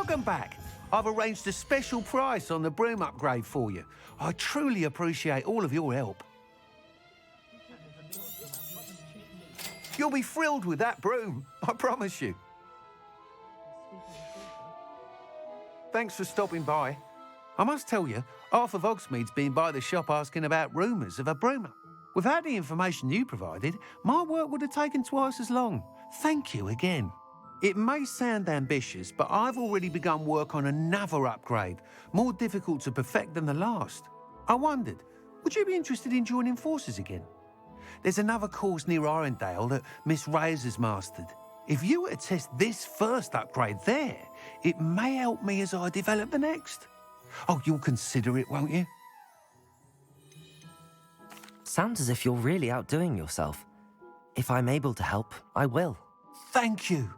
Welcome back. I've arranged a special price on the broom upgrade for you. I truly appreciate all of your help. You'll be thrilled with that broom, I promise you. Thanks for stopping by. I must tell you, Arthur Hogsmeade's been by the shop asking about rumours of a broom. Without the information you provided, my work would have taken twice as long. Thank you again. It may sound ambitious, but I've already begun work on another upgrade, more difficult to perfect than the last. I wondered, would you be interested in joining forces again? There's another course near Irondale that Miss Reyes has mastered. If you were to test this first upgrade there, it may help me as I develop the next. Oh, you'll consider it, won't you? Sounds as if you're really outdoing yourself. If I'm able to help, I will. Thank you.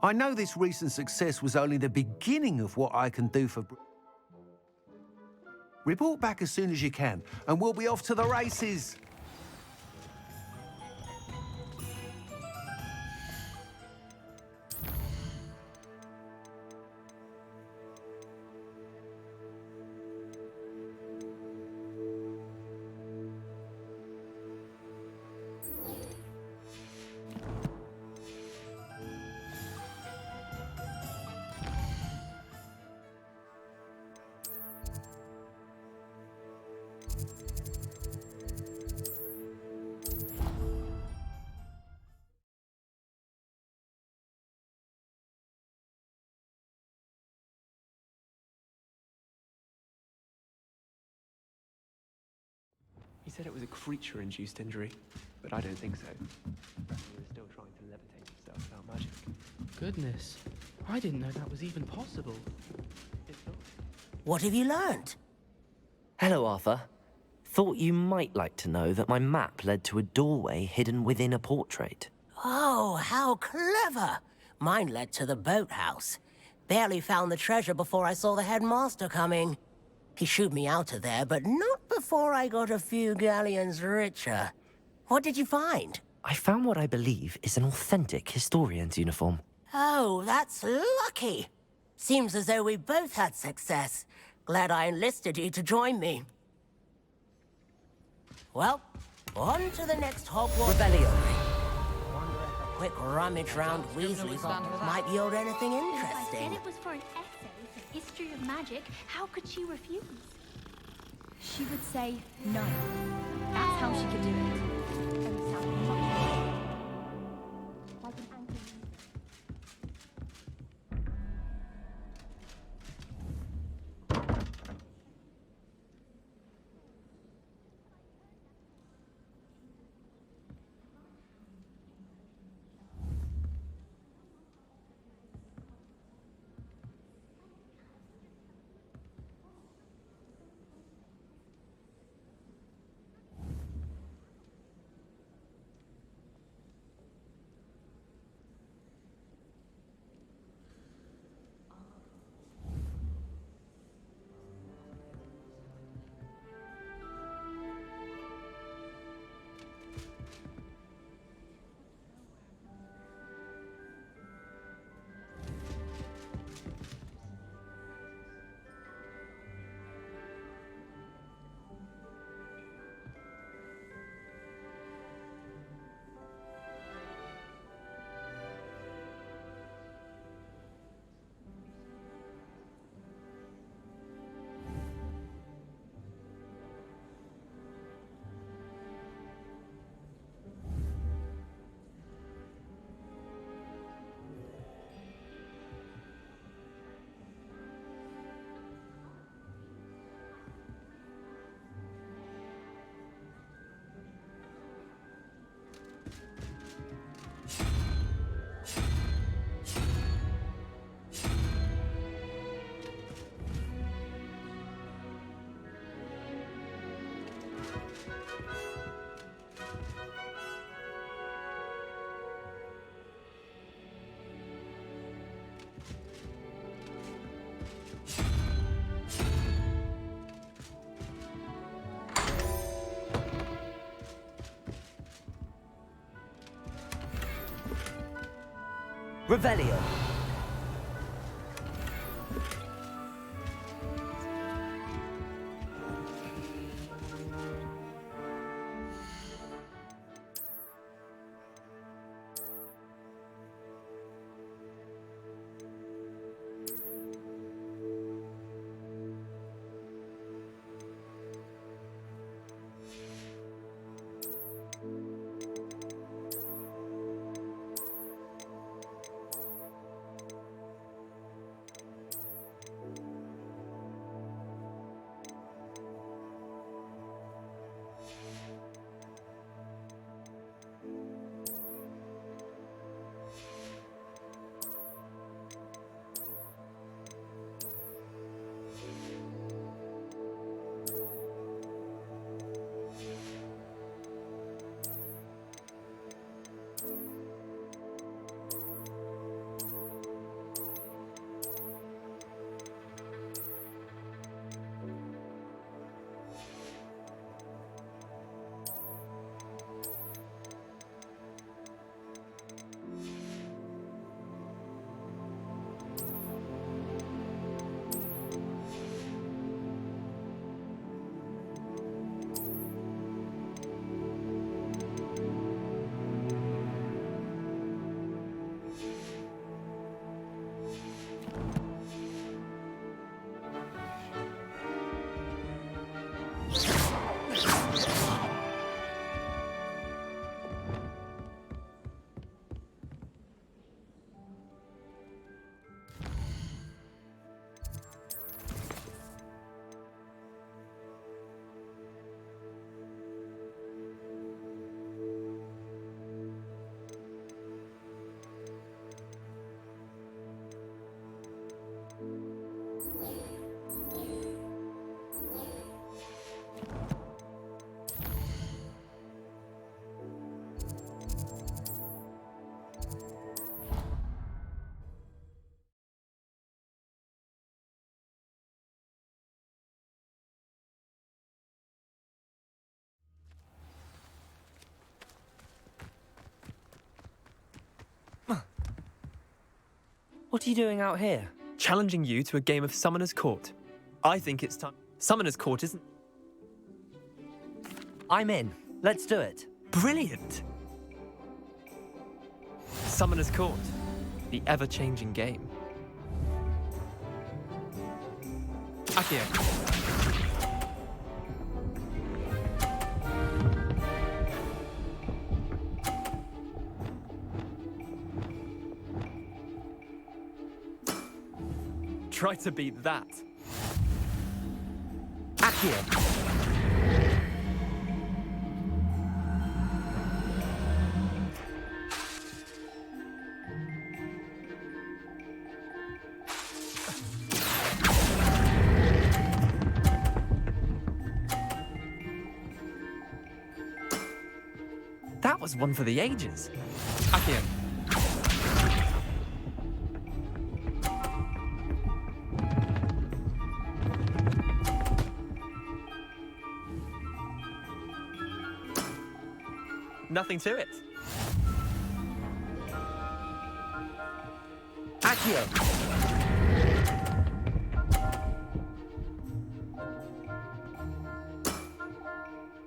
I know this recent success was only the beginning of what I can do for... Report back as soon as you can, and we'll be off to the races. He said it was a creature-induced injury, but I don't think so. He was still trying to levitate himself without magic. Goodness, I didn't know that was even possible. What have you learned? Hello, Arthur. Thought you might like to know that my map led to a doorway hidden within a portrait. Oh, how clever! Mine led to the boathouse. Barely found the treasure before I saw the headmaster coming. He shooed me out of there, but not before I got a few galleons richer. What did you find? I found what I believe is an authentic historian's uniform. Oh, that's lucky. Seems as though we both had success. Glad I enlisted you to join me. Well, on to the next Hogwarts. Rebellion. Wonder if a quick rummage round Weasley's office might yield anything If I interesting. said it was for an essay for history of magic, how could she refuse? She would say no. That's how she could do it. And it sounded much better. Like an anchor. Revelio. What are you doing out here? Challenging you to a game of Summoner's Court. I think it's time. Summoner's Court isn't... I'm in. Let's do it. Brilliant! Summoner's Court. The ever-changing game. Akio. Try to beat that. Akio. That was one for the ages. Akio. Nothing to it. Akio.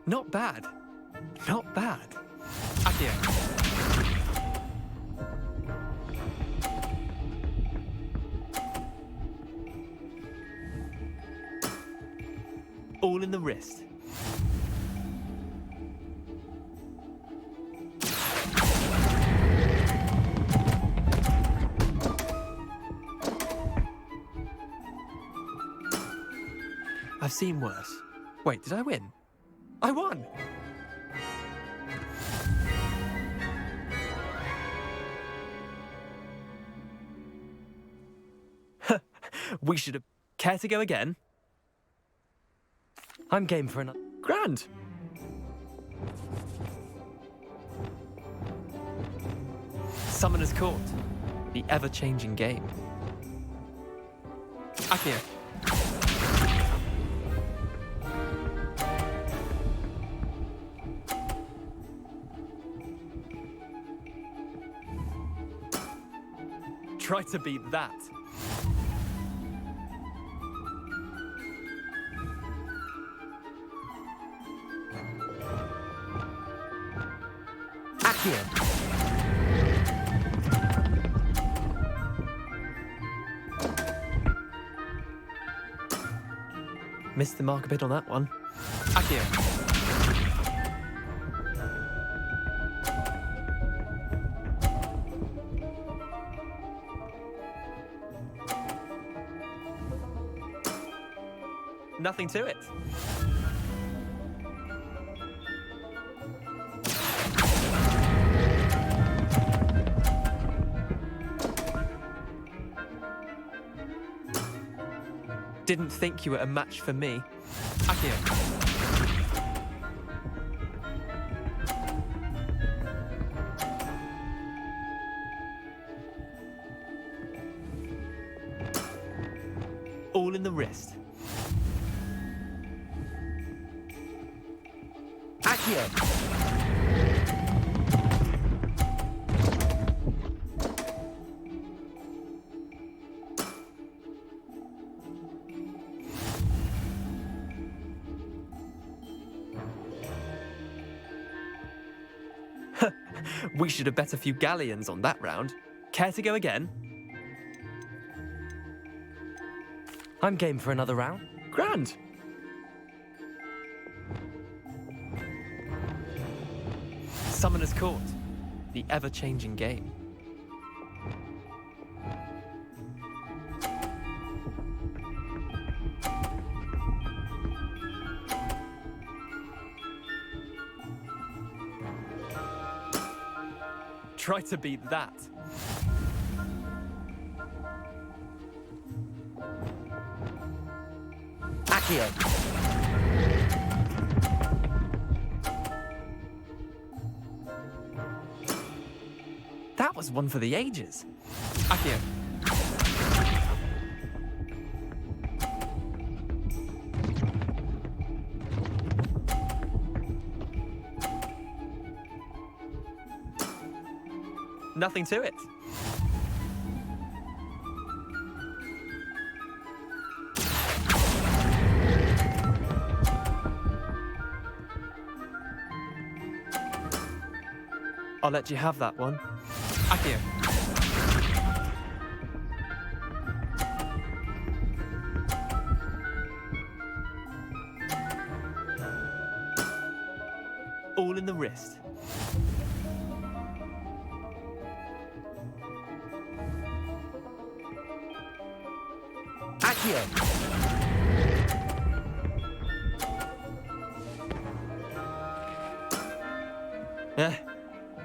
Not bad. Not bad. Akio. All in the wrist. I've seen worse. Wait, did I win? I won! We should have... Care to go again? I'm game for another. Grand! Summoner's Court. The ever-changing game. Akio. Try to beat that. Akio. Missed the mark a bit on that one. Akio. Nothing to it. Didn't think you were a match for me. Akio. All in the wrist. Akio. We should have bet a few galleons on that round. Care to go again? I'm game for another round. Grand. Summoner's Court. The ever-changing game. Try to beat that. Akio. That was one for the ages. Akio. Nothing to it. I'll let you have that one. Accio. All in the wrist. Accio!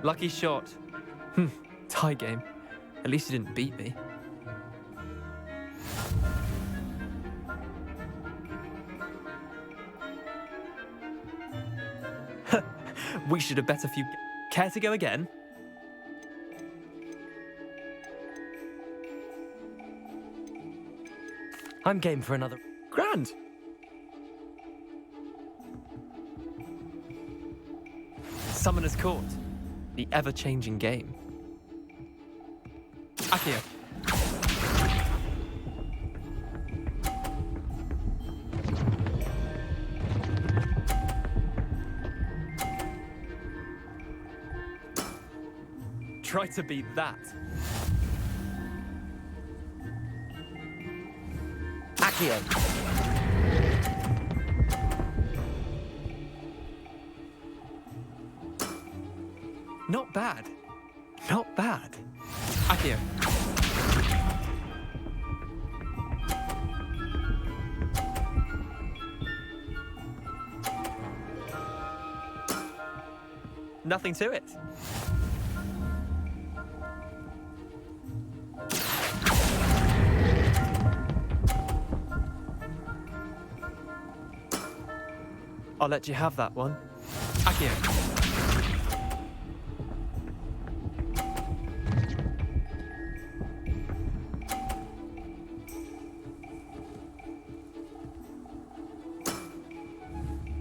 Lucky shot. Tie game. At least you didn't beat me. We should have bet a few. Care to go again? I'm game for another. Grand. Summoner's Court. The ever-changing game. Accio. Try to beat that. Accio. Not bad. Not bad. Accio. Nothing to it. I'll let you have that one. Accio.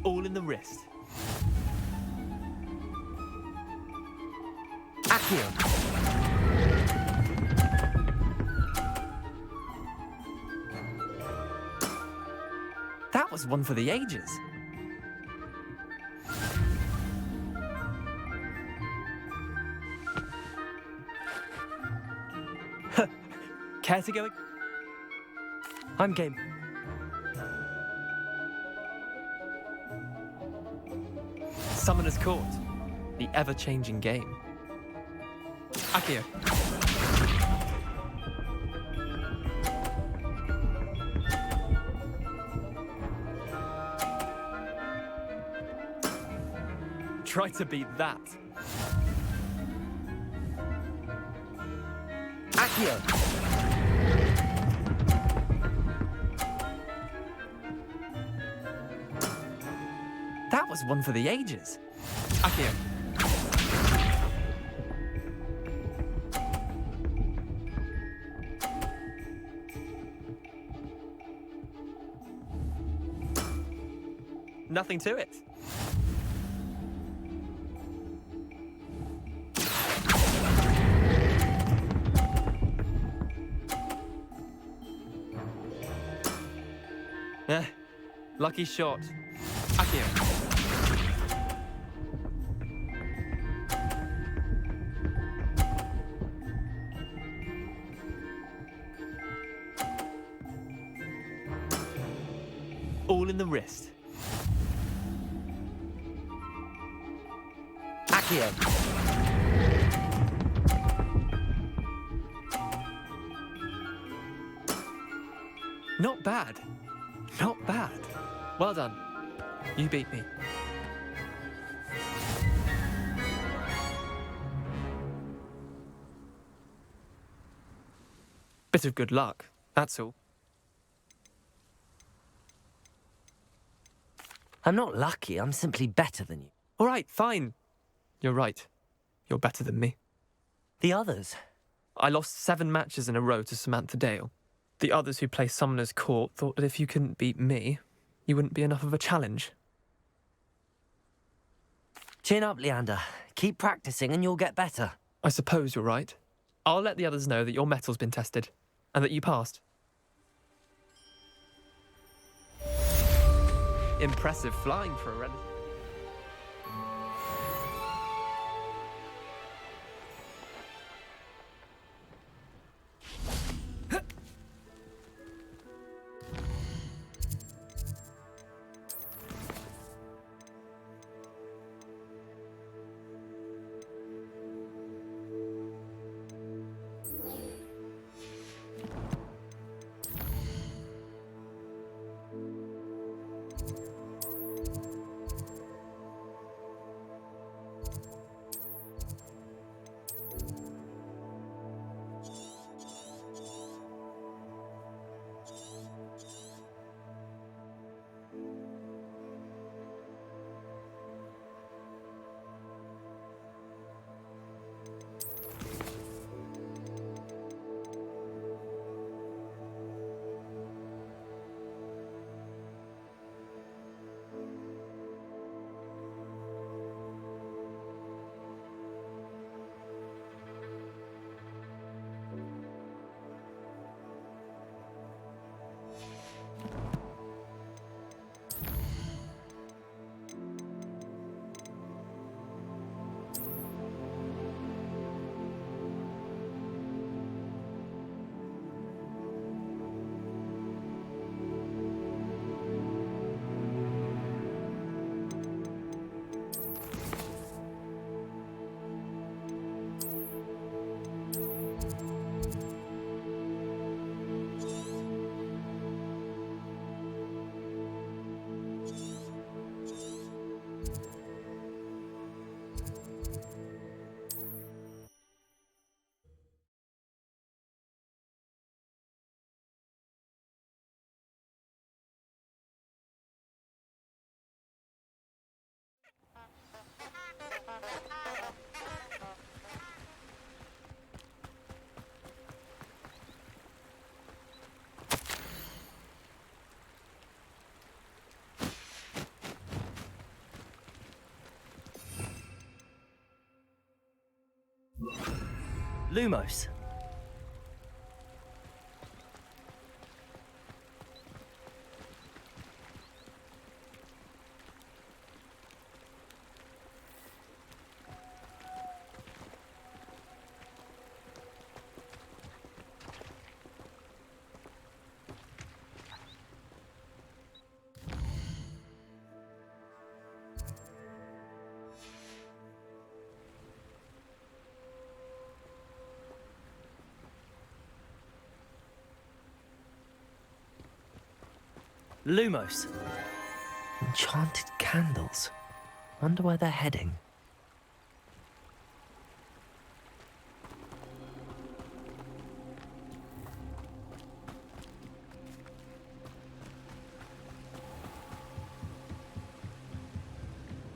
All in the wrist. Accio. That was one for the ages. Care to go? I'm game. Summoner's Court. The ever-changing game. Accio. Try to beat that. Accio. That was one for the ages. Accio. Nothing to it. Lucky shot. Accio. All in the wrist. Accio. Not bad. Not bad. Well done. You beat me. Bit of good luck, that's all. I'm not lucky, I'm simply better than you. All right, fine. You're right. You're better than me. The others? I lost 7 matches in a row to Samantha Dale. The others who play Summoner's Court thought that if you couldn't beat me, you wouldn't be enough of a challenge. Chin up, Leander. Keep practicing and you'll get better. I suppose you're right. I'll let the others know that your metal's been tested, and that you passed. Impressive flying for a relative. Lumos. Lumos. Enchanted candles. Wonder where they're heading.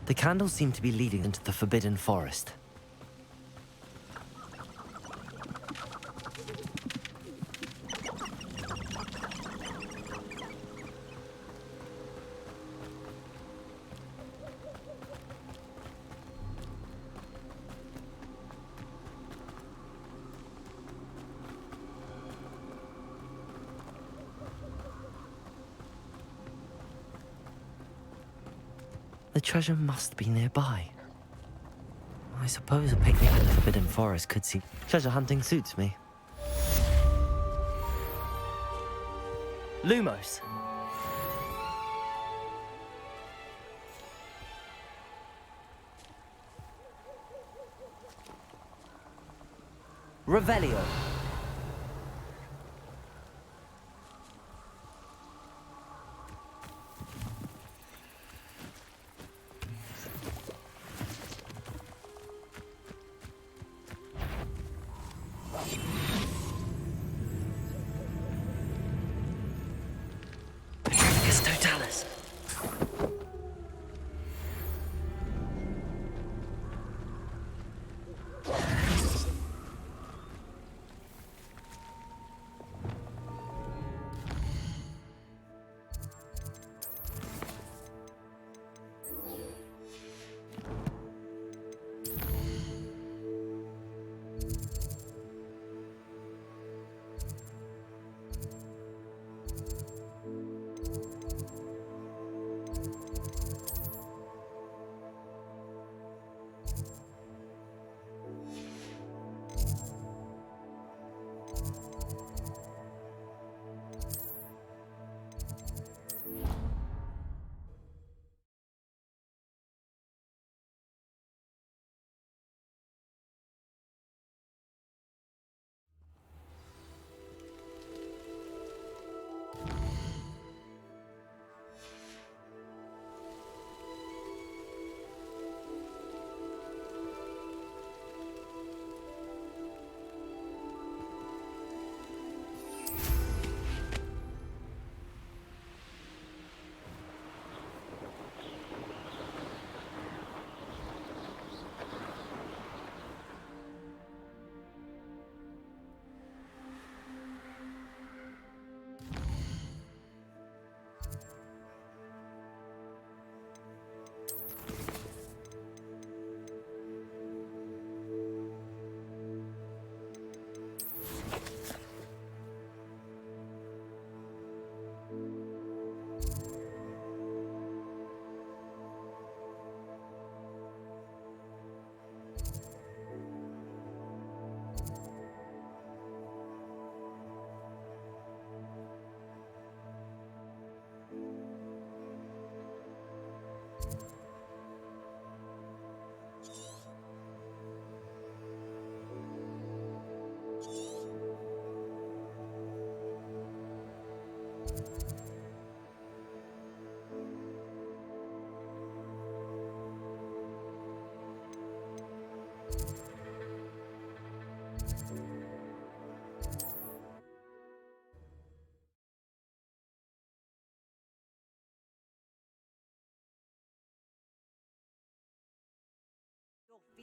The candles seem to be leading into the Forbidden Forest. The treasure must be nearby. I suppose a picnic in the Forbidden Forest could see... Treasure hunting suits me. Lumos. Revelio. Totalis.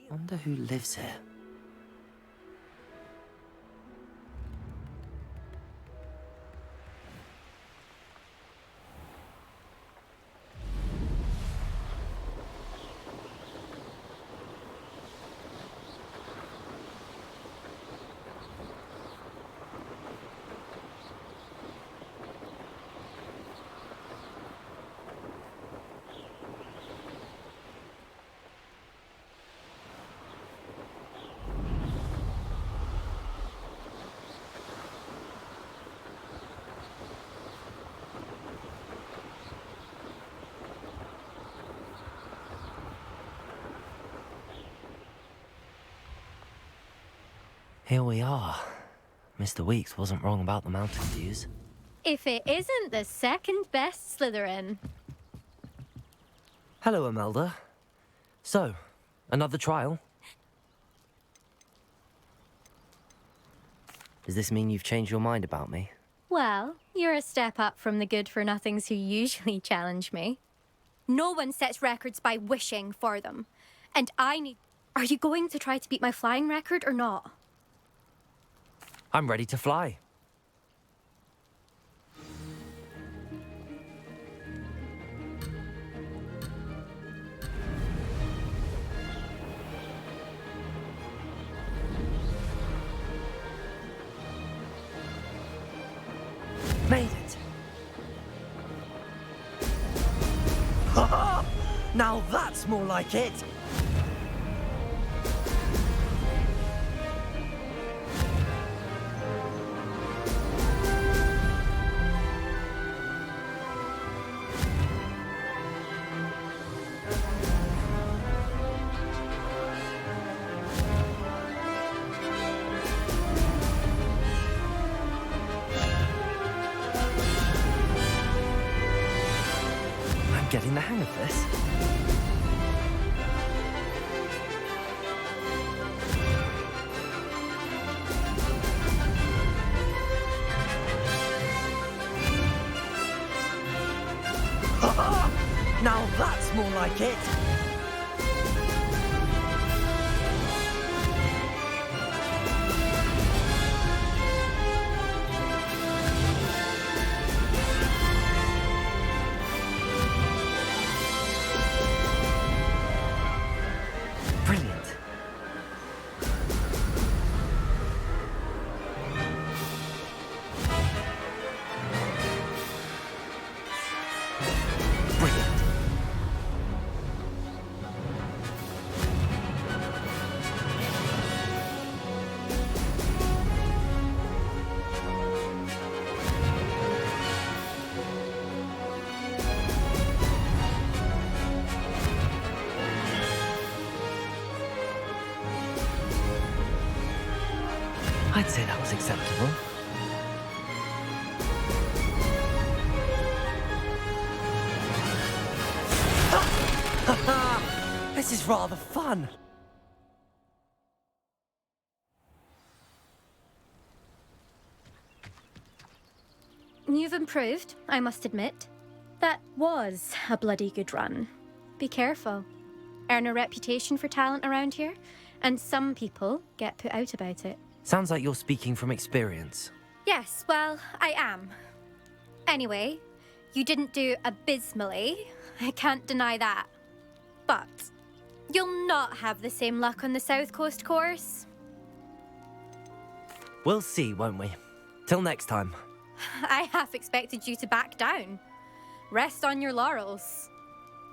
Wonder who lives here. Here we are. Mr. Weeks wasn't wrong about the mountain views. If it isn't the second best Slytherin. Hello, Imelda. So, another trial? Does this mean you've changed your mind about me? Well, you're a step up from the good-for-nothings who usually challenge me. No one sets records by wishing for them. And I need... Are you going to try to beat my flying record or not? I'm ready to fly. Made it! Now that's more like it! I'm getting the hang of this. Now that's more like it. Brilliant. Brilliant. I'd say that was acceptable. This is rather fun. You've improved, I must admit. That was a bloody good run. Be careful. Earn a reputation for talent around here, and some people get put out about it. Sounds like you're speaking from experience. Yes, well, I am. Anyway, you didn't do abysmally. I can't deny that. But you'll not have the same luck on the South Coast course. We'll see, won't we? Till next time. I half expected you to back down. Rest on your laurels.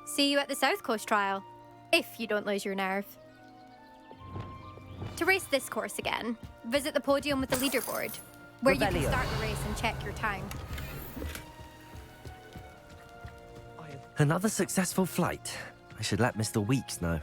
See you at the South Coast trial, if you don't lose your nerve. To race this course again, visit the podium with the leaderboard, where you can start the race and check your time. Another successful flight. I should let Mr. Weeks know.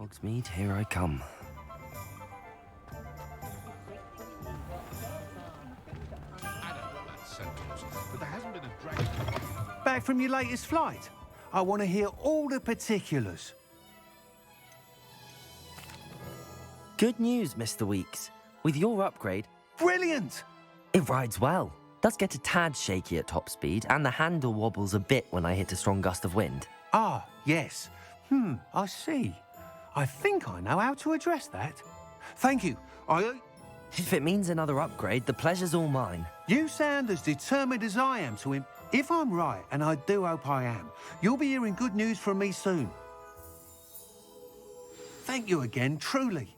Hogsmeade, here I come. But there hasn't been a dragon. Back from your latest flight? I want to hear all the particulars. Good news, Mr. Weeks. With your upgrade... Brilliant! It rides well. Does get a tad shaky at top speed, and the handle wobbles a bit when I hit a strong gust of wind. Ah, yes. I see. I think I know how to address that. Thank you. If it means another upgrade, the pleasure's all mine. You sound as determined as I am to If I'm right, and I do hope I am, you'll be hearing good news from me soon. Thank you again, truly.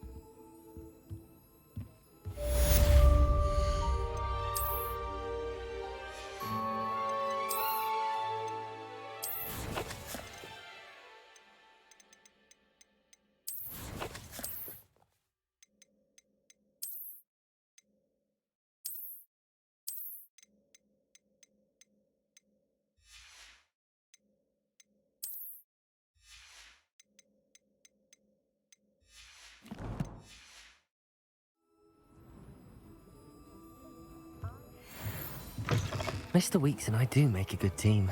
Mr. Weeks and I do make a good team.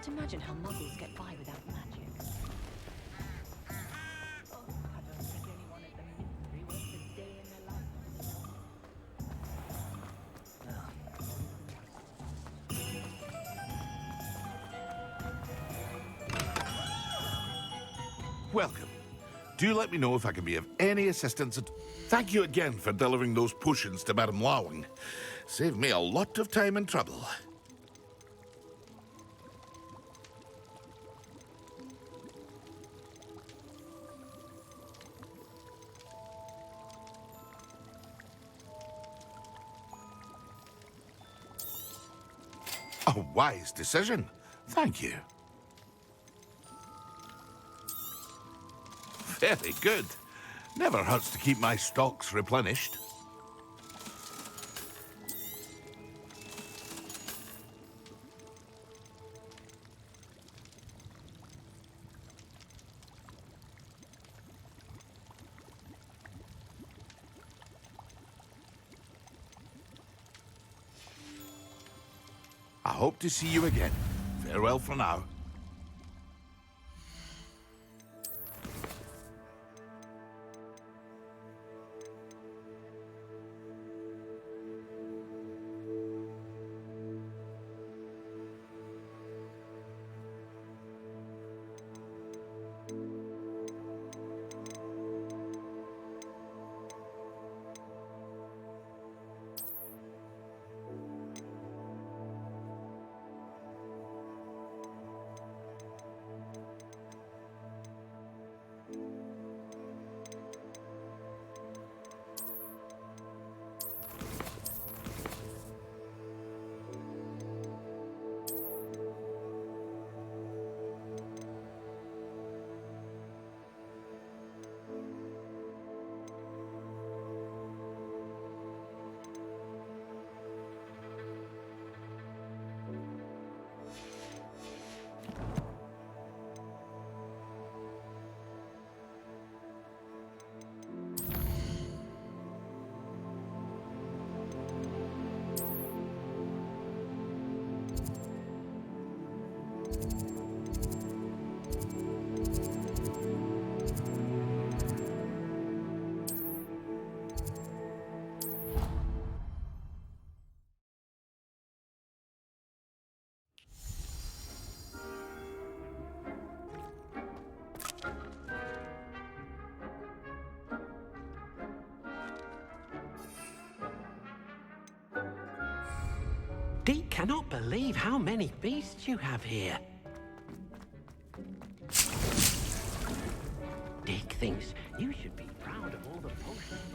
can't imagine how muggles get by without magic. Oh, I don't think anyone at the Ministry works a day in their life. Welcome. Do let me know if I can be of any assistance. Thank you again for delivering those potions to Madame Lawing. Saved me a lot of time and trouble. A wise decision. Thank you. Very good. Never hurts to keep my stocks replenished. I hope to see you again. Farewell for now. Deke cannot believe how many beasts you have here. Deke thinks you should be proud of all the potions.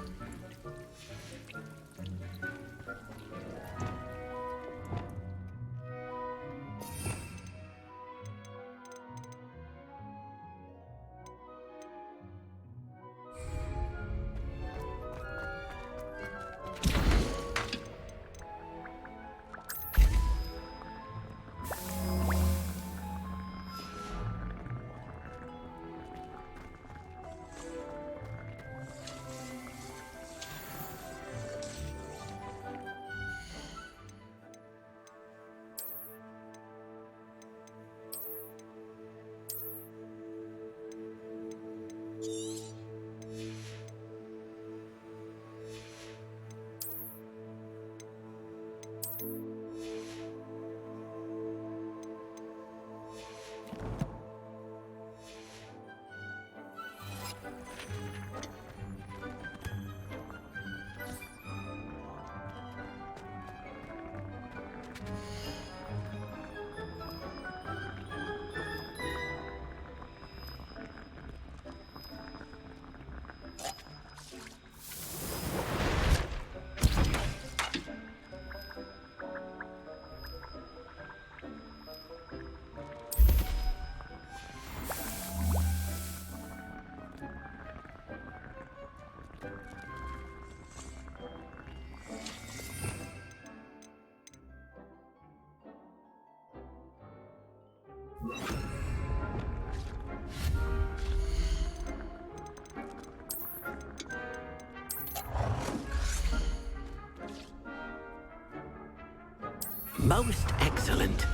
Most excellent.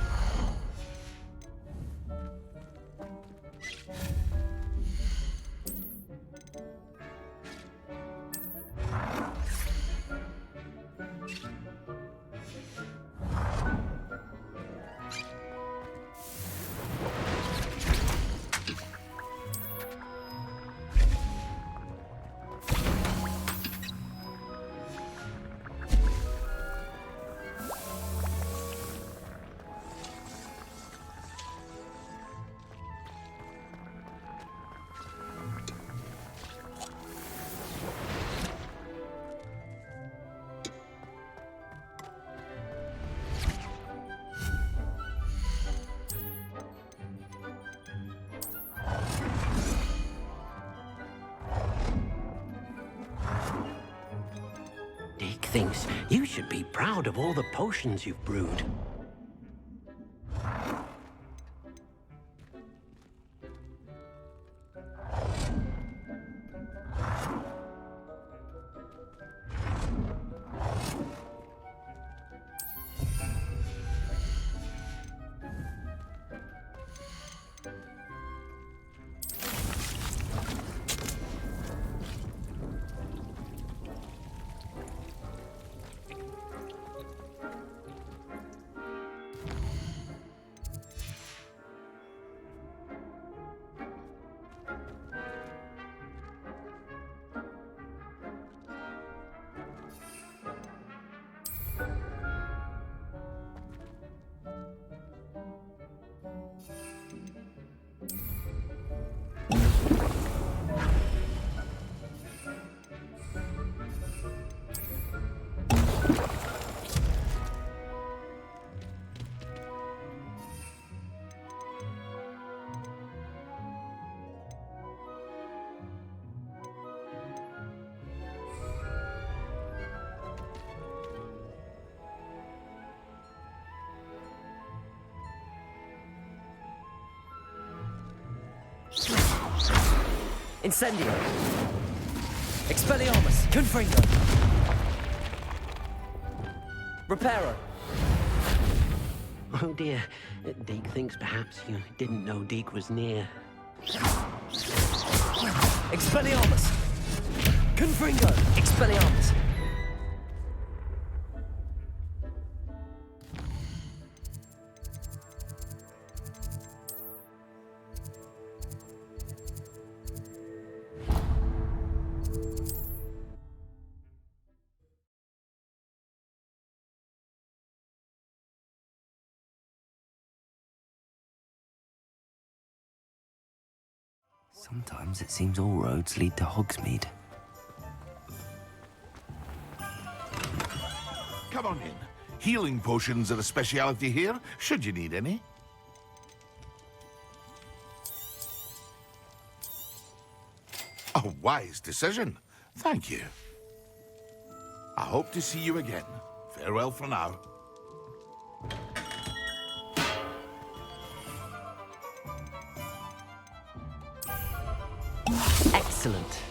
thinks you should be proud of all the potions you've brewed. Incendio. Expelliarmus. Confringo. Reparo. Oh dear. Deke thinks perhaps you didn't know Deke was near. Expelliarmus. Confringo. Expelliarmus. Sometimes it seems all roads lead to Hogsmeade. Come on in. Healing potions are a speciality here, should you need any. A wise decision. Thank you. I hope to see you again. Farewell for now. Excellent.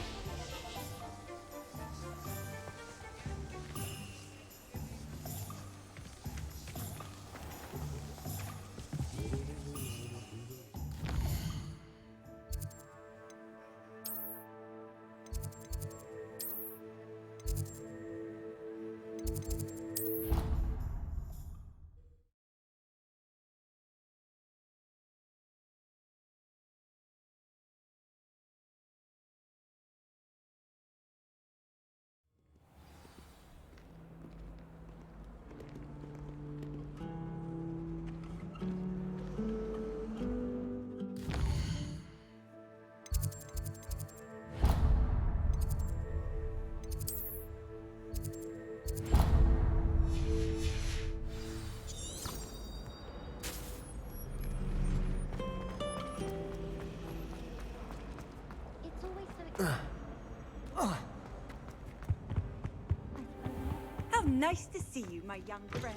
How nice to see you, my young friend.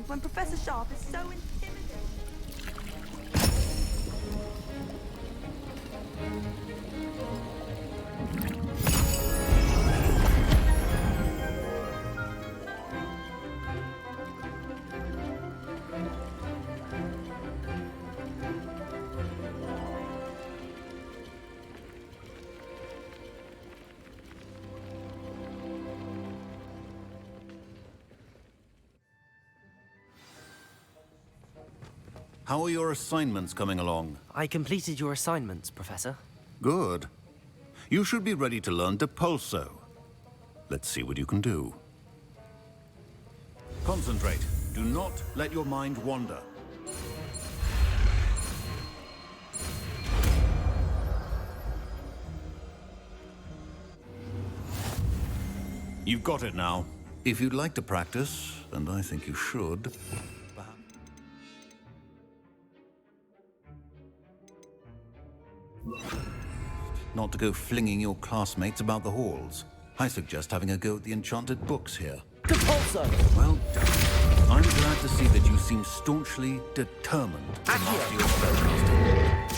When Professor Sharp is so intimidating. How are your assignments coming along? I completed your assignments, Professor. Good. You should be ready to learn Depulso. Let's see what you can do. Concentrate. Do not let your mind wander. You've got it now. If you'd like to practice, and I think you should, not to go flinging your classmates about the halls. I suggest having a go at the enchanted books here. CodySauce! Well done. I'm glad to see that you seem staunchly determined to master your spellcasting.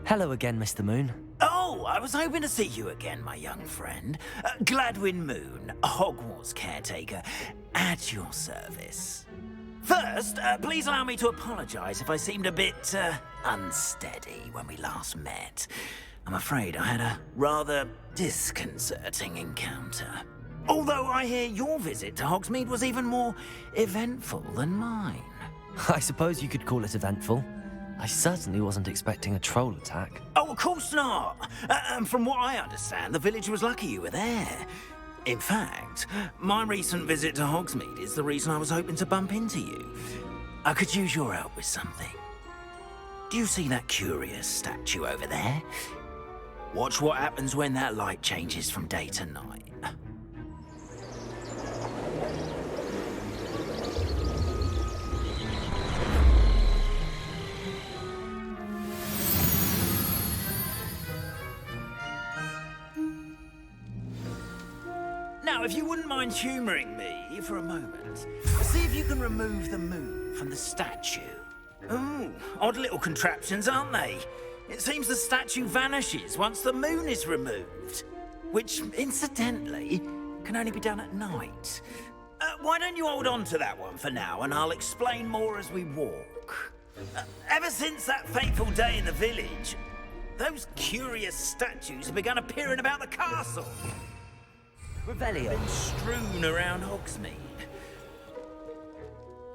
Hello again, Mr. Moon. Oh, I was hoping to see you again, my young friend. Gladwin Moon, Hogwarts caretaker, at your service. First, please allow me to apologize if I seemed a bit unsteady when we last met. I'm afraid I had a rather disconcerting encounter. Although I hear your visit to Hogsmeade was even more eventful than mine. I suppose you could call it eventful. I certainly wasn't expecting a troll attack. Oh, of course not. And from what I understand, the village was lucky you were there. In fact, my recent visit to Hogsmeade is the reason I was hoping to bump into you. I could use your help with something. Do you see that curious statue over there? Watch what happens when that light changes from day to night. Now, if you wouldn't mind humouring me for a moment, see if you can remove the moon from the statue. Ooh, odd little contraptions, aren't they? It seems the statue vanishes once the moon is removed, which, incidentally, can only be done at night. Why don't you hold on to that one for now, and I'll explain more as we walk. Ever since that fateful day in the village, those curious statues have begun appearing about the castle. Revelio. Been strewn around Hogsmeade.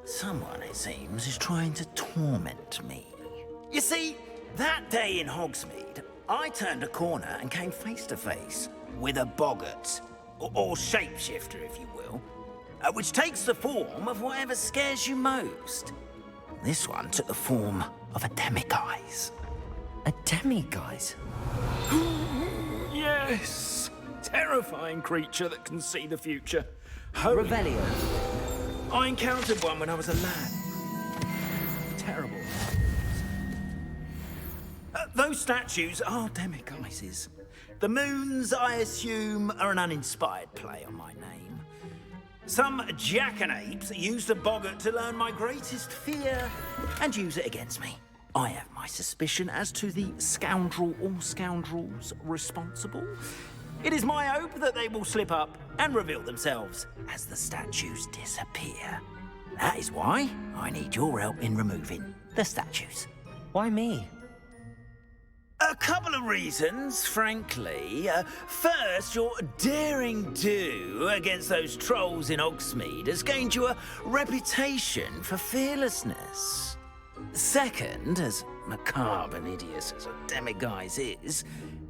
Someone, it seems, is trying to torment me. You see, that day in Hogsmeade, I turned a corner and came face to face with a boggart, or shapeshifter, if you will, which takes the form of whatever scares you most. This one took the form of a demiguise. A demiguise? Yes! Terrifying creature that can see the future. Revelio. I encountered one when I was a lad. Terrible. Those statues are demiguises. The moons, I assume, are an uninspired play on my name. Some jackanapes used a boggart to learn my greatest fear and use it against me. I have my suspicion as to the scoundrel or scoundrels responsible. It is my hope that they will slip up and reveal themselves as the statues disappear. That is why I need your help in removing the statues. Why me? A couple of reasons, frankly. First, your daring do against those trolls in Hogsmeade has gained you a reputation for fearlessness. Second, as macabre and hideous as a demiguise is,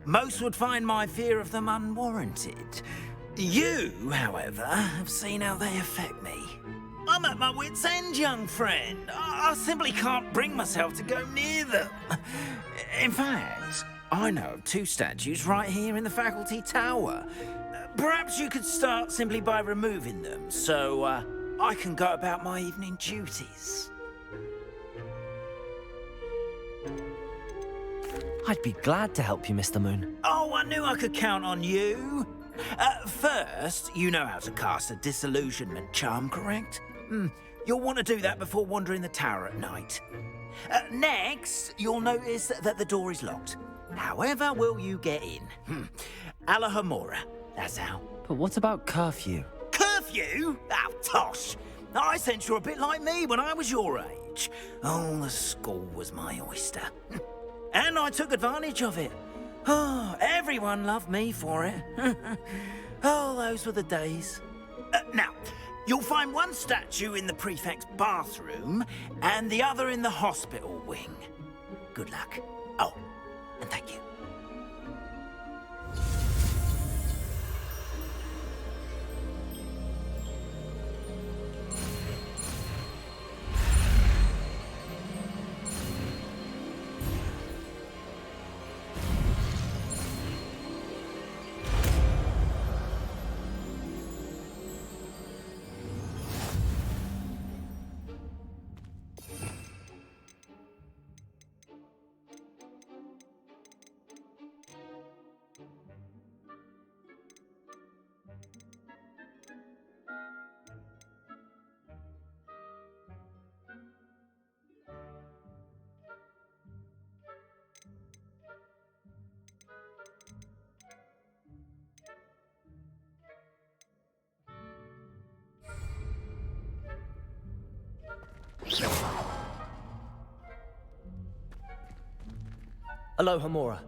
most would find my fear of them unwarranted. You, however, have seen how they affect me. I'm at my wit's end, young friend. I simply can't bring myself to go near them. In fact, I know of 2 statues right here in the faculty tower. Perhaps you could start simply by removing them, so I can go about my evening duties. I'd be glad to help you, Mr. Moon. Oh, I knew I could count on you. First, you know how to cast a disillusionment charm, correct? You'll want to do that before wandering the tower at night. Next, you'll notice that the door is locked. However will you get in? Alahomora, that's how. But what about curfew? Curfew? Oh, tosh. I sense you're a bit like me when I was your age. Oh, the school was my oyster. And I took advantage of it. Oh, everyone loved me for it. Oh, those were the days. Now, you'll find one statue in the prefect's bathroom and the other in the hospital wing. Good luck. Oh, and thank you. Alohomora.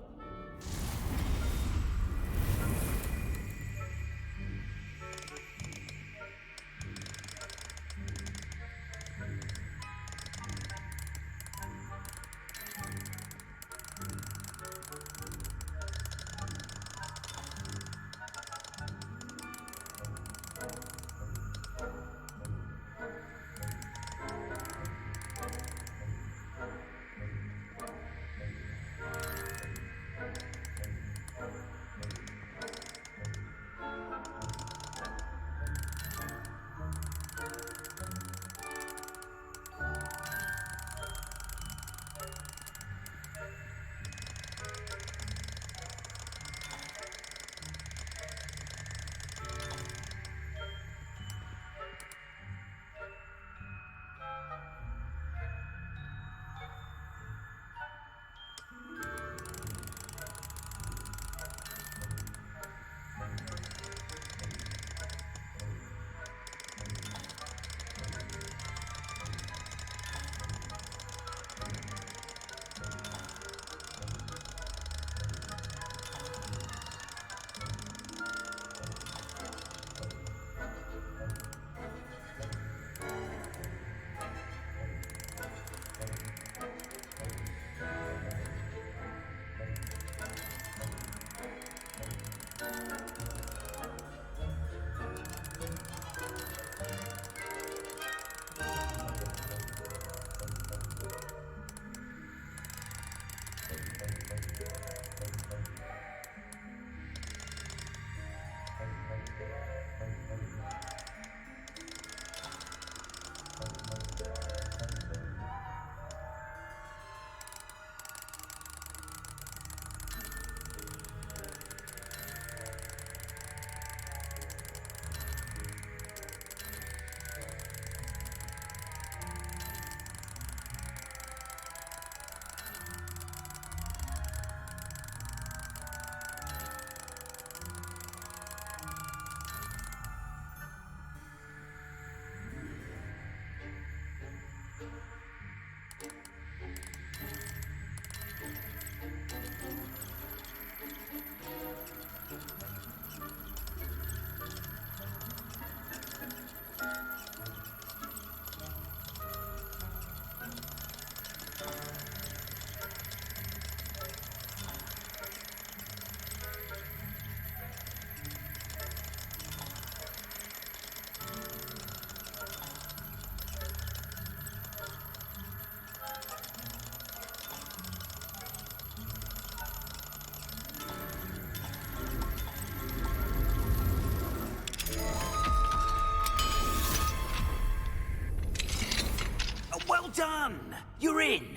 done. You're in.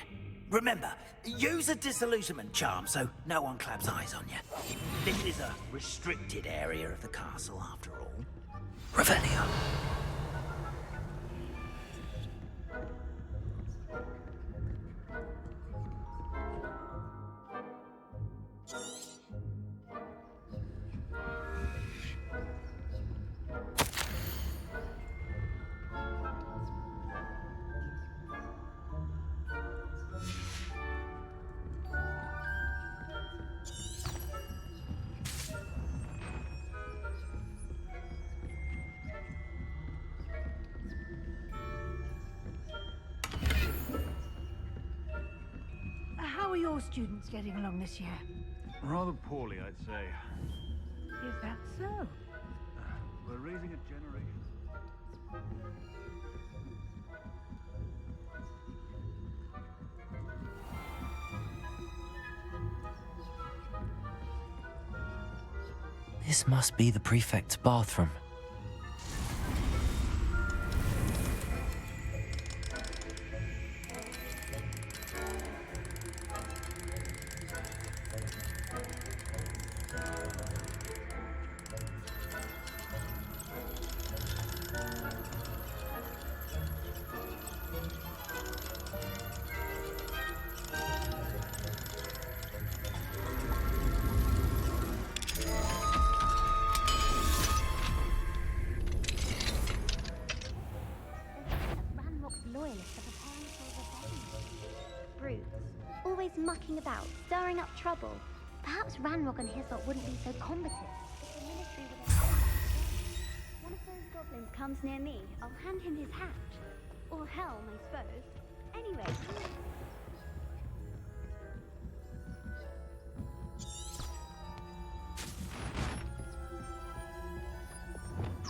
Remember, use a disillusionment charm so no one claps eyes on you. This is a restricted area of the castle, after all. Revelio. How are your students getting along this year? Rather poorly, I'd say. Is that so? We're raising a generation. This must be the prefect's bathroom. Always mucking about, stirring up trouble. Perhaps Ranrock and his lot wouldn't be so combative if the ministry were their own. One of those goblins comes near me, I'll hand him his hat. Or helm, I suppose. Anyway.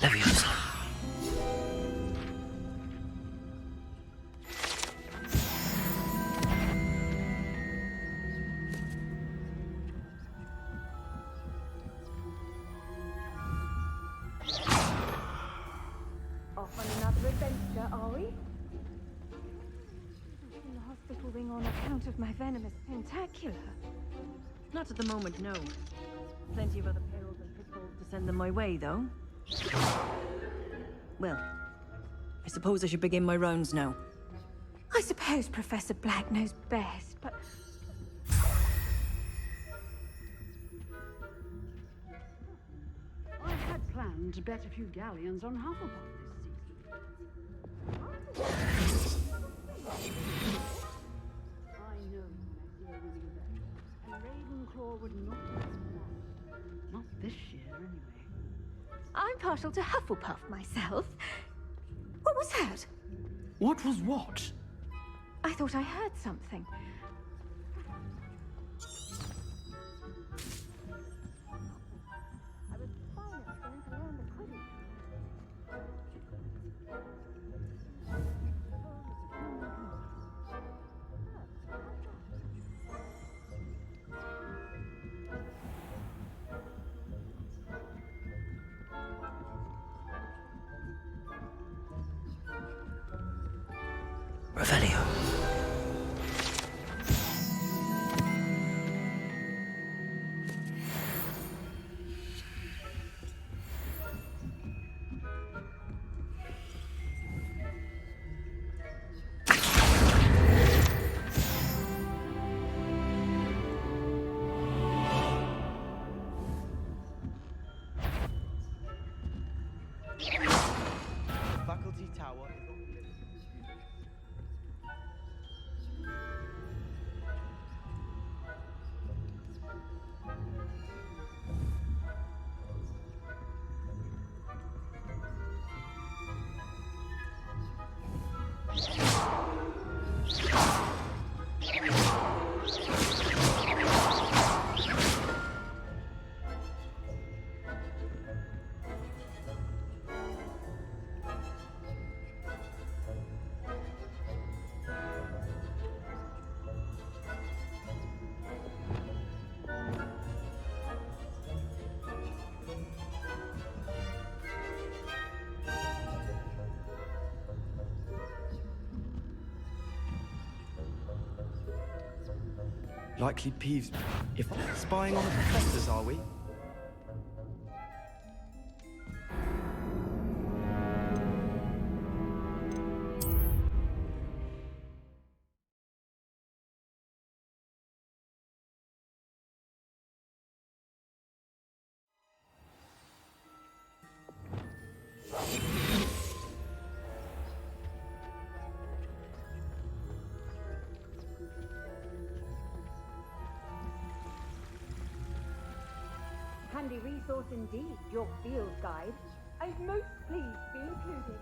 Leviosa. Off on another adventure, are we? In the hospital wing on account of my venomous pentacular. Not at the moment, no. Plenty of other perils and pitfalls to send them my way, though. Well, I suppose I should begin my rounds now. I suppose Professor Black knows best, but... I had planned to bet a few galleons on Hufflepuff this season. I know my dear winning bet, and Ravenclaw would not let me down. Not this year, anyway. I'm partial to Hufflepuff myself. What was that? What was what? I thought I heard something. I was finally going to learn the Quidditch. Revelio. Faculty Tower is on the list. Likely peeves. If spying on the professors, are we? Handy resource indeed, your field guide. I'm most pleased to be included.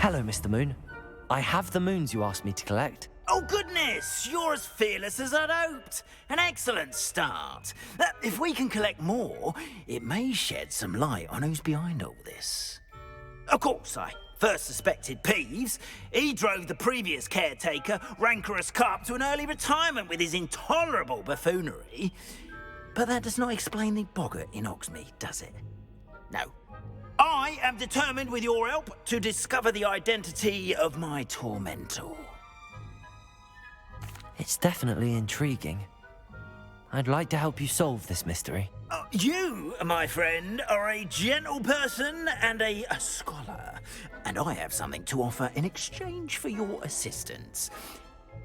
Hello, Mr. Moon. I have the moons you asked me to collect. Oh, goodness! You're as fearless as I'd hoped. An excellent start. If we can collect more, it may shed some light on who's behind all this. Of course, I first suspected Peeves. He drove the previous caretaker, Rancorous Carp, to an early retirement with his intolerable buffoonery. But that does not explain the boggart in Hogsmeade, does it? No. I am determined, with your help, to discover the identity of my tormentor. It's definitely intriguing. I'd like to help you solve this mystery. You, my friend, are a gentle person and a scholar, and I have something to offer in exchange for your assistance.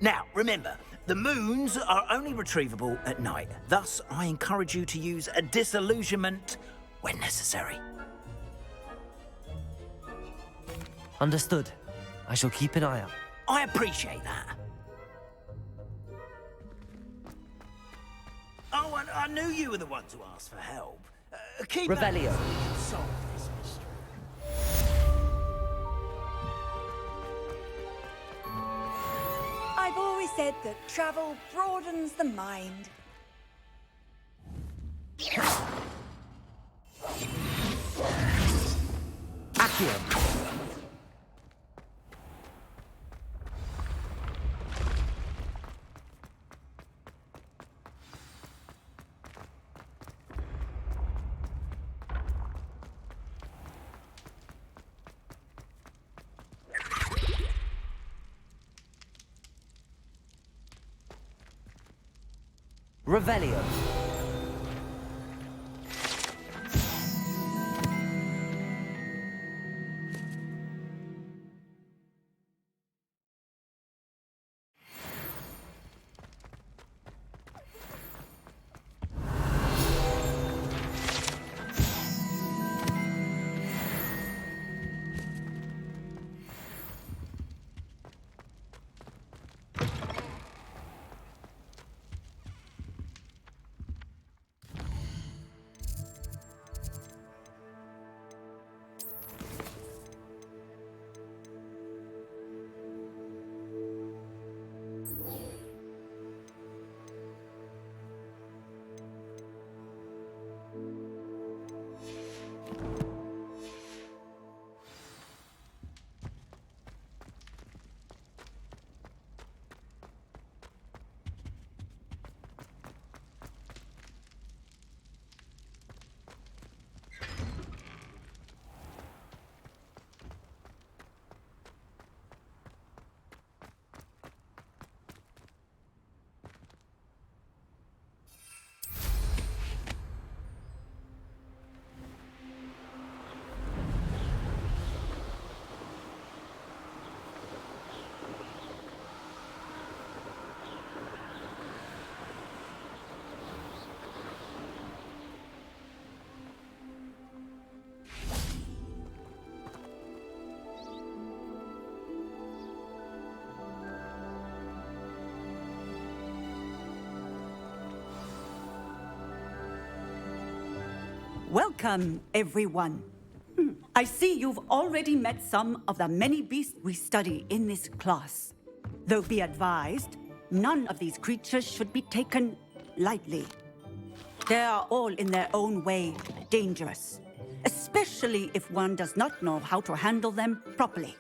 Now, remember, the moons are only retrievable at night. Thus, I encourage you to use a disillusionment when necessary. Understood. I shall keep an eye out. I appreciate that. Oh, and I knew you were the one to ask for help. Keep Revelio. At it so we can solve this mystery. I've always said that travel broadens the mind. Accio. Revelio. Welcome, everyone. I see you've already met some of the many beasts we study in this class. Though be advised, none of these creatures should be taken lightly. They are all in their own way dangerous, especially if one does not know how to handle them properly.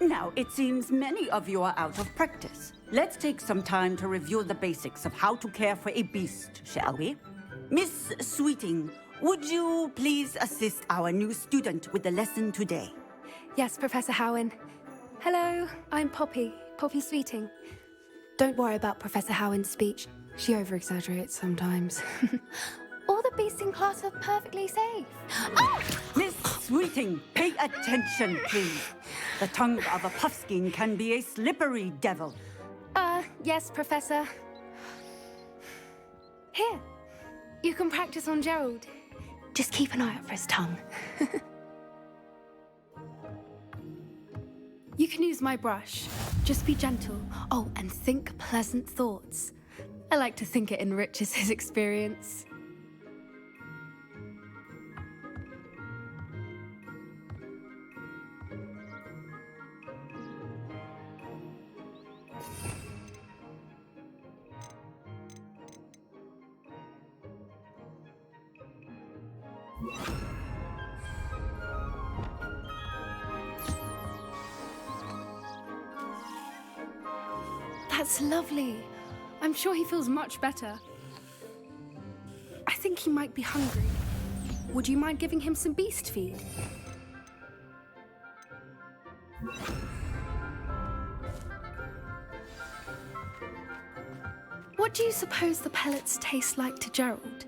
Now, it seems many of you are out of practice. Let's take some time to review the basics of how to care for a beast, shall we? Miss Sweeting, would you please assist our new student with the lesson today? Yes, Professor Howen. Hello, I'm Poppy Sweeting. Don't worry about Professor Howen's speech. She over-exaggerates sometimes. All the beasts in class are perfectly safe. Oh! Miss Sweeting, pay attention, please. The tongue of a puffskein can be a slippery devil. Yes, Professor. Here, you can practice on Gerald. Just keep an eye out for his tongue. You can use my brush. Just be gentle. Oh, and think pleasant thoughts. I like to think it enriches his experience. That's lovely. I'm sure he feels much better. I think he might be hungry. Would you mind giving him some beast feed? What do you suppose the pellets taste like to Gerald?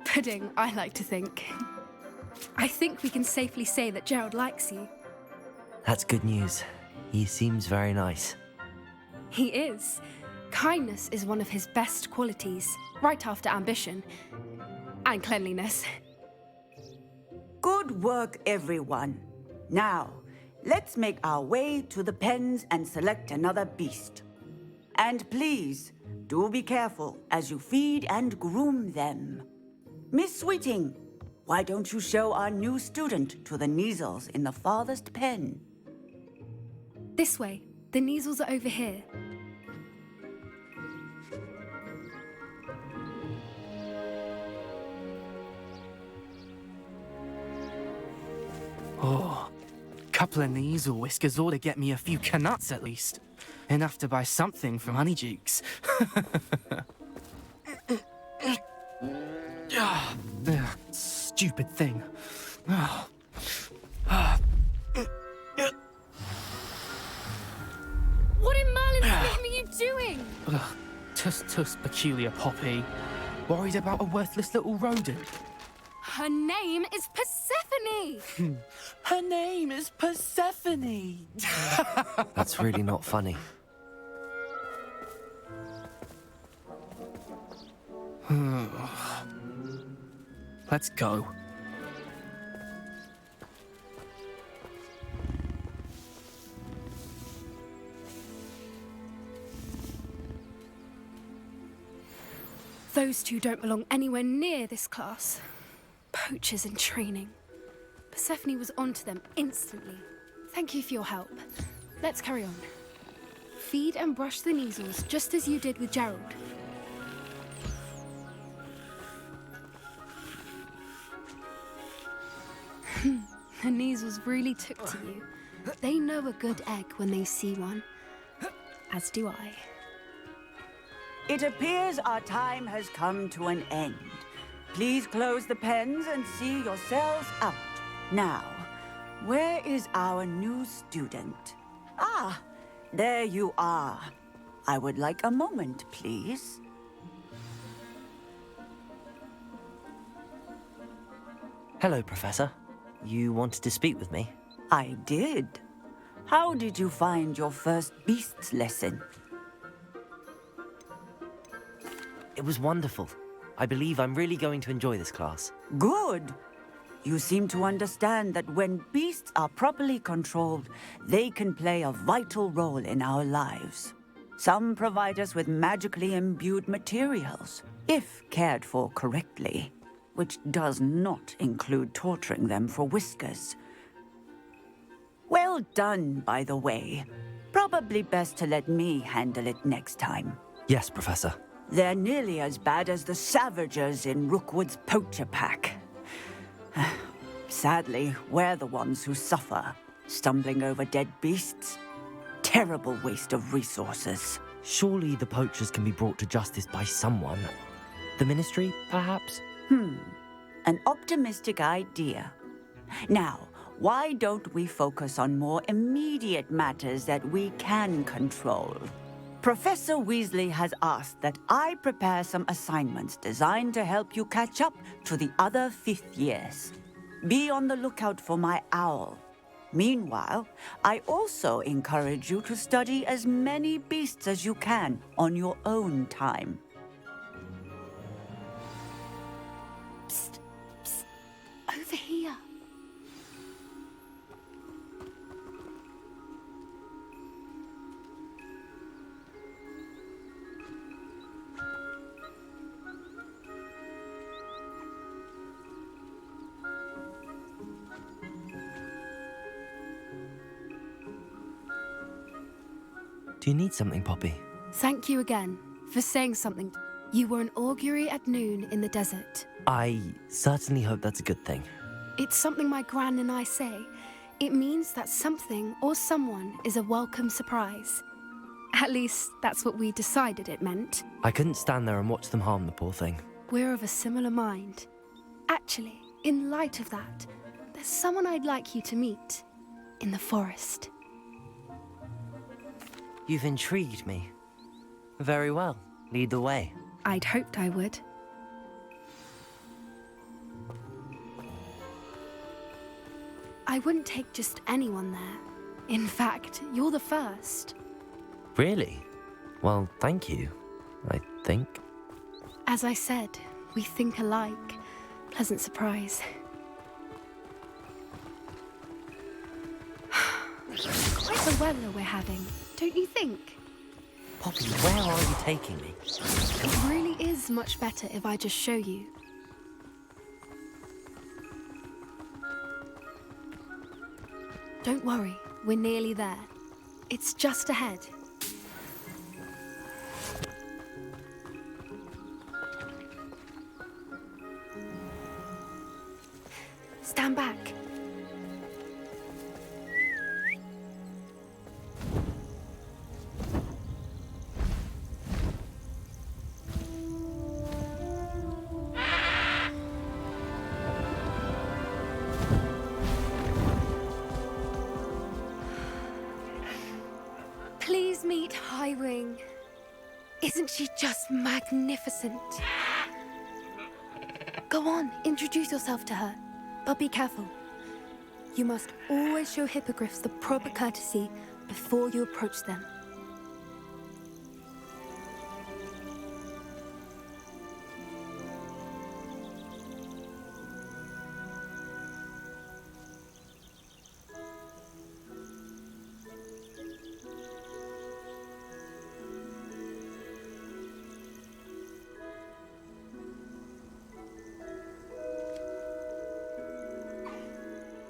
Pudding, I like to think. I think we can safely say that Gerald likes you. That's good news. He seems very nice. He is. Kindness is one of his best qualities, right after ambition. And cleanliness. Good work, everyone. Now, let's make our way to the pens and select another beast. And please, do be careful as you feed and groom them. Miss Sweeting, why don't you show our new student to the Neasels in the farthest pen? This way. The Neasels are over here. Oh, couple of Neasel whiskers ought to get me a few canuts at least. Enough to buy something from Honeydukes. Stupid thing. What in Merlin's name are you doing? Tuss, peculiar Poppy. Worried about a worthless little rodent. Her name is Persephone! Her name is Persephone! That's really not funny. Let's go. Those two don't belong anywhere near this class. Poachers in training. Persephone was onto them instantly. Thank you for your help. Let's carry on. Feed and brush the Neasels just as you did with Gerald. The Neasels really took to you. They know a good egg when they see one. As do I. It appears our time has come to an end. Please close the pens and see yourselves out. Now, where is our new student? Ah, there you are. I would like a moment, please. Hello, Professor. You wanted to speak with me? I did. How did you find your first beasts lesson? It was wonderful. I believe I'm really going to enjoy this class. Good. You seem to understand that when beasts are properly controlled, they can play a vital role in our lives. Some provide us with magically imbued materials, if cared for correctly. which does not include torturing them for whiskers. Well done, by the way. Probably best to let me handle it next time. Yes, Professor. They're nearly as bad as the Savagers in Rookwood's poacher pack. Sadly, we're the ones who suffer, stumbling over dead beasts. Terrible waste of resources. Surely the poachers can be brought to justice by someone. The Ministry, perhaps? An optimistic idea. Now, why don't we focus on more immediate matters that we can control? Professor Weasley has asked that I prepare some assignments designed to help you catch up to the other fifth years. Be on the lookout for my owl. Meanwhile, I also encourage you to study as many beasts as you can on your own time. Psst, psst, over here. Do you need something, Poppy? Thank you again for saying something. You were an augury at noon in the desert. I certainly hope that's a good thing. It's something my gran and I say. It means that something or someone is a welcome surprise. At least, that's what we decided it meant. I couldn't stand there and watch them harm the poor thing. We're of a similar mind. Actually, in light of that, there's someone I'd like you to meet in the forest. You've intrigued me. Very well. Lead the way. I'd hoped I would. I wouldn't take just anyone there. In fact, you're the first. Really? Well, thank you, I think. As I said, we think alike. Pleasant surprise. Quite the weather we're having, don't you think? Poppy, where are you taking me? It really is much better if I just show you. Don't worry, we're nearly there. It's just ahead. Stand back. Please meet Highwing. Isn't she just magnificent? Go on, introduce yourself to her. But be careful. You must always show hippogriffs the proper courtesy before you approach them.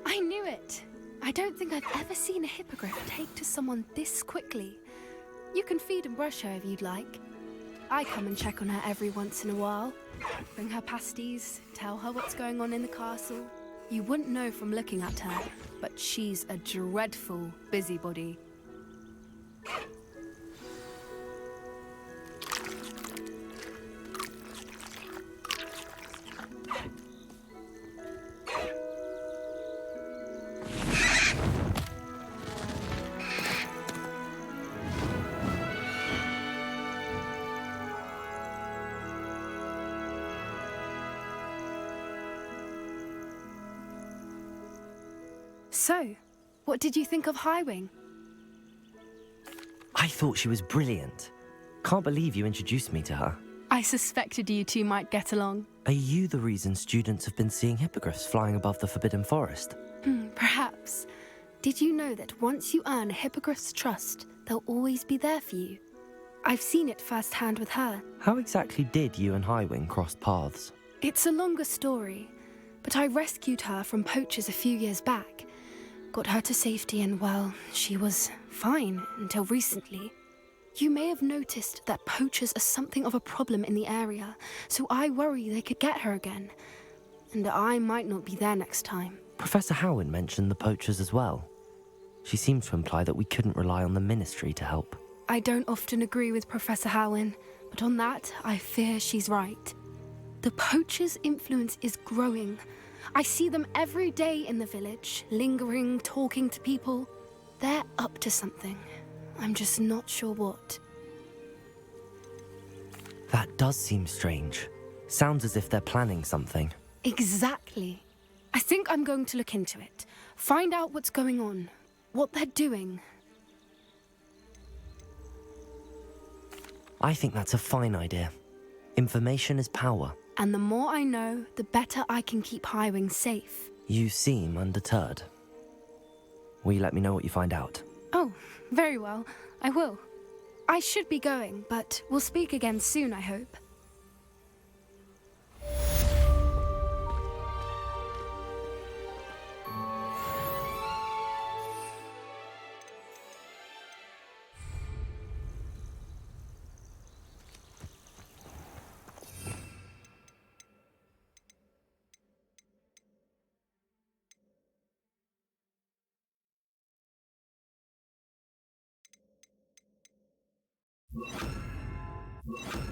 I knew it! I don't think I've ever seen a hippogriff take to someone this quickly. You can feed and brush her if you'd like. I come and check on her every once in a while. Bring her pasties, tell her what's going on in the castle. You wouldn't know from looking at her, but she's a dreadful busybody. So, what did you think of Highwing? I thought she was brilliant. Can't believe you introduced me to her. I suspected you two might get along. Are you the reason students have been seeing hippogriffs flying above the Forbidden Forest? Perhaps. Did you know that once you earn a hippogriff's trust, they'll always be there for you? I've seen it firsthand with her. How exactly did you and Highwing cross paths? It's a longer story, but I rescued her from poachers a few years back. Got her to safety and, well, she was fine until recently. You may have noticed that poachers are something of a problem in the area, so I worry they could get her again. And I might not be there next time. Professor Howin mentioned the poachers as well. She seemed to imply that we couldn't rely on the Ministry to help. I don't often agree with Professor Howin, but on that, I fear she's right. The poachers' influence is growing. I see them every day in the village, lingering, talking to people. They're up to something. I'm just not sure what. That does seem strange. Sounds as if they're planning something. Exactly. I think I'm going to look into it. Find out what's going on, what they're doing. I think that's a fine idea. Information is power. And the more I know, the better I can keep Highwing safe. You seem undeterred. Will you let me know what you find out? Oh, very well. I will. I should be going, but we'll speak again soon, I hope. You